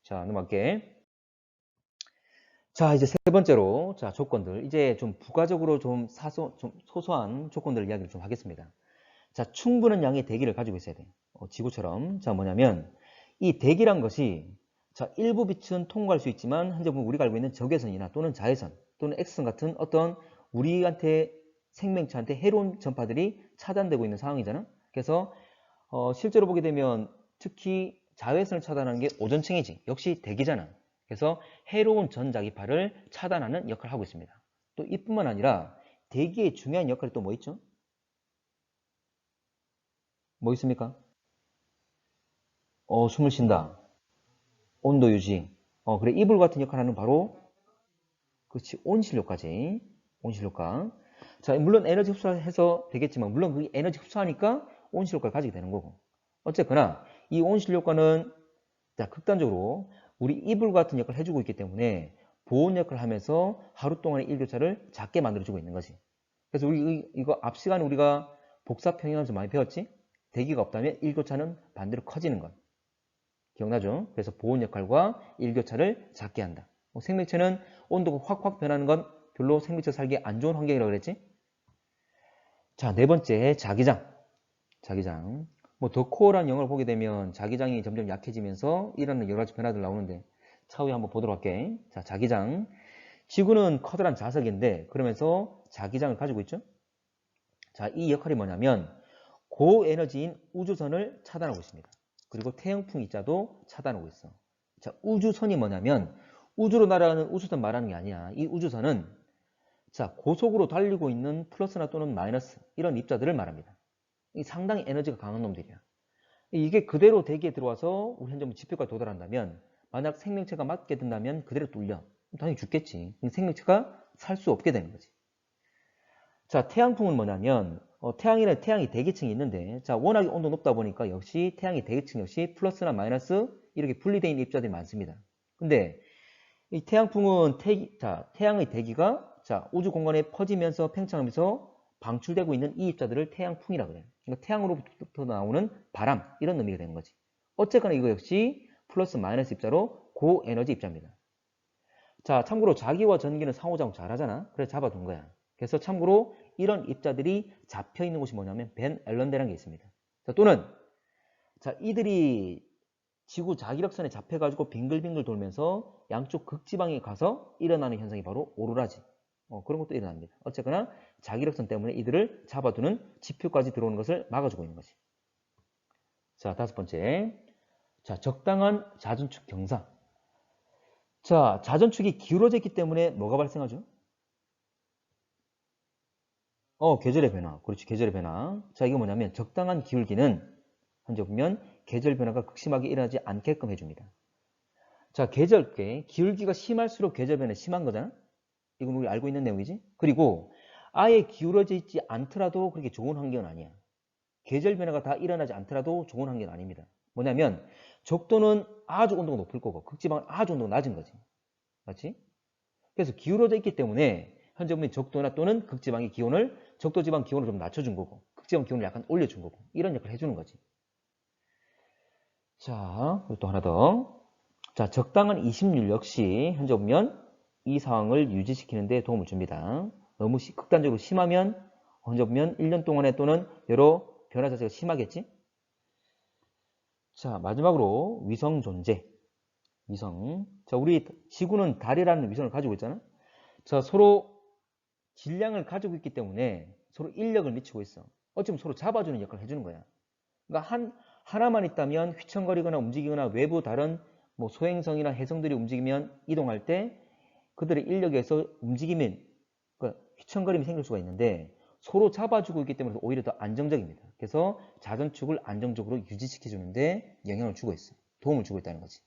자, 넘어갈게. 자, 이제 세 번째로, 자, 조건들. 이제 좀 부가적으로 좀 소소한 조건들 이야기를 좀 하겠습니다. 자, 충분한 양의 대기를 가지고 있어야 돼. 지구처럼. 자, 뭐냐면, 이 대기란 것이, 자, 일부 빛은 통과할 수 있지만, 현재 보면 우리가 알고 있는 적외선이나 또는 자외선, 또는 X선 같은 어떤 우리한테, 생명체한테 해로운 전파들이 차단되고 있는 상황이잖아. 그래서, 실제로 보게 되면, 특히 자외선을 차단하는 게 오존층이지. 역시 대기잖아. 그래서 해로운 전자기파를 차단하는 역할을 하고 있습니다. 또 이뿐만 아니라 대기의 중요한 역할이 또 뭐 있죠? 뭐 있습니까? 숨을 쉰다. 온도 유지. 그래. 이불 같은 역할을 하는 바로 그렇지. 온실효과지. 온실효과. 자, 물론 에너지 흡수해서 되겠지만 물론 그 에너지 흡수하니까 온실효과를 가지게 되는 거고. 어쨌거나 이 온실효과는 자, 극단적으로 우리 이불 같은 역할을 해주고 있기 때문에 보온 역할을 하면서 하루 동안의 일교차를 작게 만들어주고 있는 거지. 그래서 우리 이거 앞 시간에 우리가 복사평형하면서 많이 배웠지? 대기가 없다면 일교차는 반대로 커지는 것. 기억나죠? 그래서 보온 역할과 일교차를 작게 한다. 생명체는 온도가 확확 변하는 건 별로 생명체 살기 안 좋은 환경이라고 그랬지? 자, 네 번째, 자기장. 자기장. 더 코어란 영어를 보게 되면 자기장이 점점 약해지면서 일어나는 여러 가지 변화들 나오는데 차후에 한번 보도록 할게. 자, 자기장. 지구는 커다란 자석인데 그러면서 자기장을 가지고 있죠. 자, 이 역할이 뭐냐면 고에너지인 우주선을 차단하고 있습니다. 그리고 태양풍 입자도 차단하고 있어. 자, 우주선이 뭐냐면 우주로 날아가는 우주선 말하는 게 아니야. 이 우주선은 자, 고속으로 달리고 있는 플러스나 또는 마이너스 이런 입자들을 말합니다. 이 상당히 에너지가 강한 놈들이야. 이게 그대로 대기에 들어와서 우리 현재 지표까지 도달한다면 만약 생명체가 맞게 된다면 그대로 뚫려. 당연히 죽겠지. 생명체가 살 수 없게 되는 거지. 자, 태양풍은 뭐냐면 태양에는 태양이 대기층이 있는데 자, 워낙에 온도 높다 보니까 역시 태양의 대기층 역시 플러스나 마이너스 이렇게 분리되어 있는 입자들이 많습니다. 근데 이 태양풍은 태양의 대기가 자, 우주 공간에 퍼지면서 팽창하면서 방출되고 있는 이 입자들을 태양풍이라고 그래요. 그러니까 태양으로부터 나오는 바람 이런 의미가 되는 거지. 어쨌거나 이거 역시 플러스 마이너스 입자로 고에너지 입자입니다. 자, 참고로 자기와 전기는 상호작용 잘하잖아. 그래서 잡아둔 거야. 그래서 참고로 이런 입자들이 잡혀 있는 곳이 뭐냐면 벤 앨런대라는 게 있습니다. 자, 또는 자, 이들이 지구 자기력선에 잡혀가지고 빙글빙글 돌면서 양쪽 극지방에 가서 일어나는 현상이 바로 오로라지. 그런 것도 일어납니다. 어쨌거나 자기력선 때문에 이들을 잡아두는 지표까지 들어오는 것을 막아주고 있는 거지. 자, 다섯 번째. 자, 적당한 자전축 경사. 자, 자전축이 기울어져 있기 때문에 뭐가 발생하죠? 계절의 변화. 그렇지, 계절의 변화. 자, 이거 뭐냐면 적당한 기울기는 현재 보면 계절 변화가 극심하게 일어나지 않게끔 해줍니다. 자, 기울기가 심할수록 계절 변화 심한 거잖아? 이건 우리 알고 있는 내용이지? 그리고 아예 기울어져 있지 않더라도 그렇게 좋은 환경은 아니야. 계절 변화가 다 일어나지 않더라도 좋은 환경은 아닙니다. 뭐냐면 적도는 아주 온도가 높을 거고 극지방은 아주 온도가 낮은 거지. 맞지? 그래서 기울어져 있기 때문에 현재 보면 적도나 또는 극지방의 기온을 적도 지방 기온을 좀 낮춰준 거고 극지방 기온을 약간 올려준 거고 이런 역할을 해주는 거지. 자, 또 하나 더. 자, 적당한 이식률 역시 현재 보면 이 상황을 유지시키는 데 도움을 줍니다. 너무 극단적으로 심하면 현재 보면 1년 동안에 또는 여러 변화 자체가 심하겠지? 자, 마지막으로 위성 존재. 위성. 자, 우리 지구는 달이라는 위성을 가지고 있잖아. 자, 서로 질량을 가지고 있기 때문에 서로 인력을 미치고 있어. 어쩌면 서로 잡아주는 역할을 해주는 거야. 그러니까 하나만 있다면 휘청거리거나 움직이거나 외부 다른 뭐 소행성이나 해성들이 움직이면 이동할 때 그들의 인력에서 움직이면 그러니까 휘청거림이 생길 수가 있는데 서로 잡아주고 있기 때문에 오히려 더 안정적입니다. 그래서 자전축을 안정적으로 유지시켜주는데 영향을 주고 있어. 도움을 주고 있다는 거지.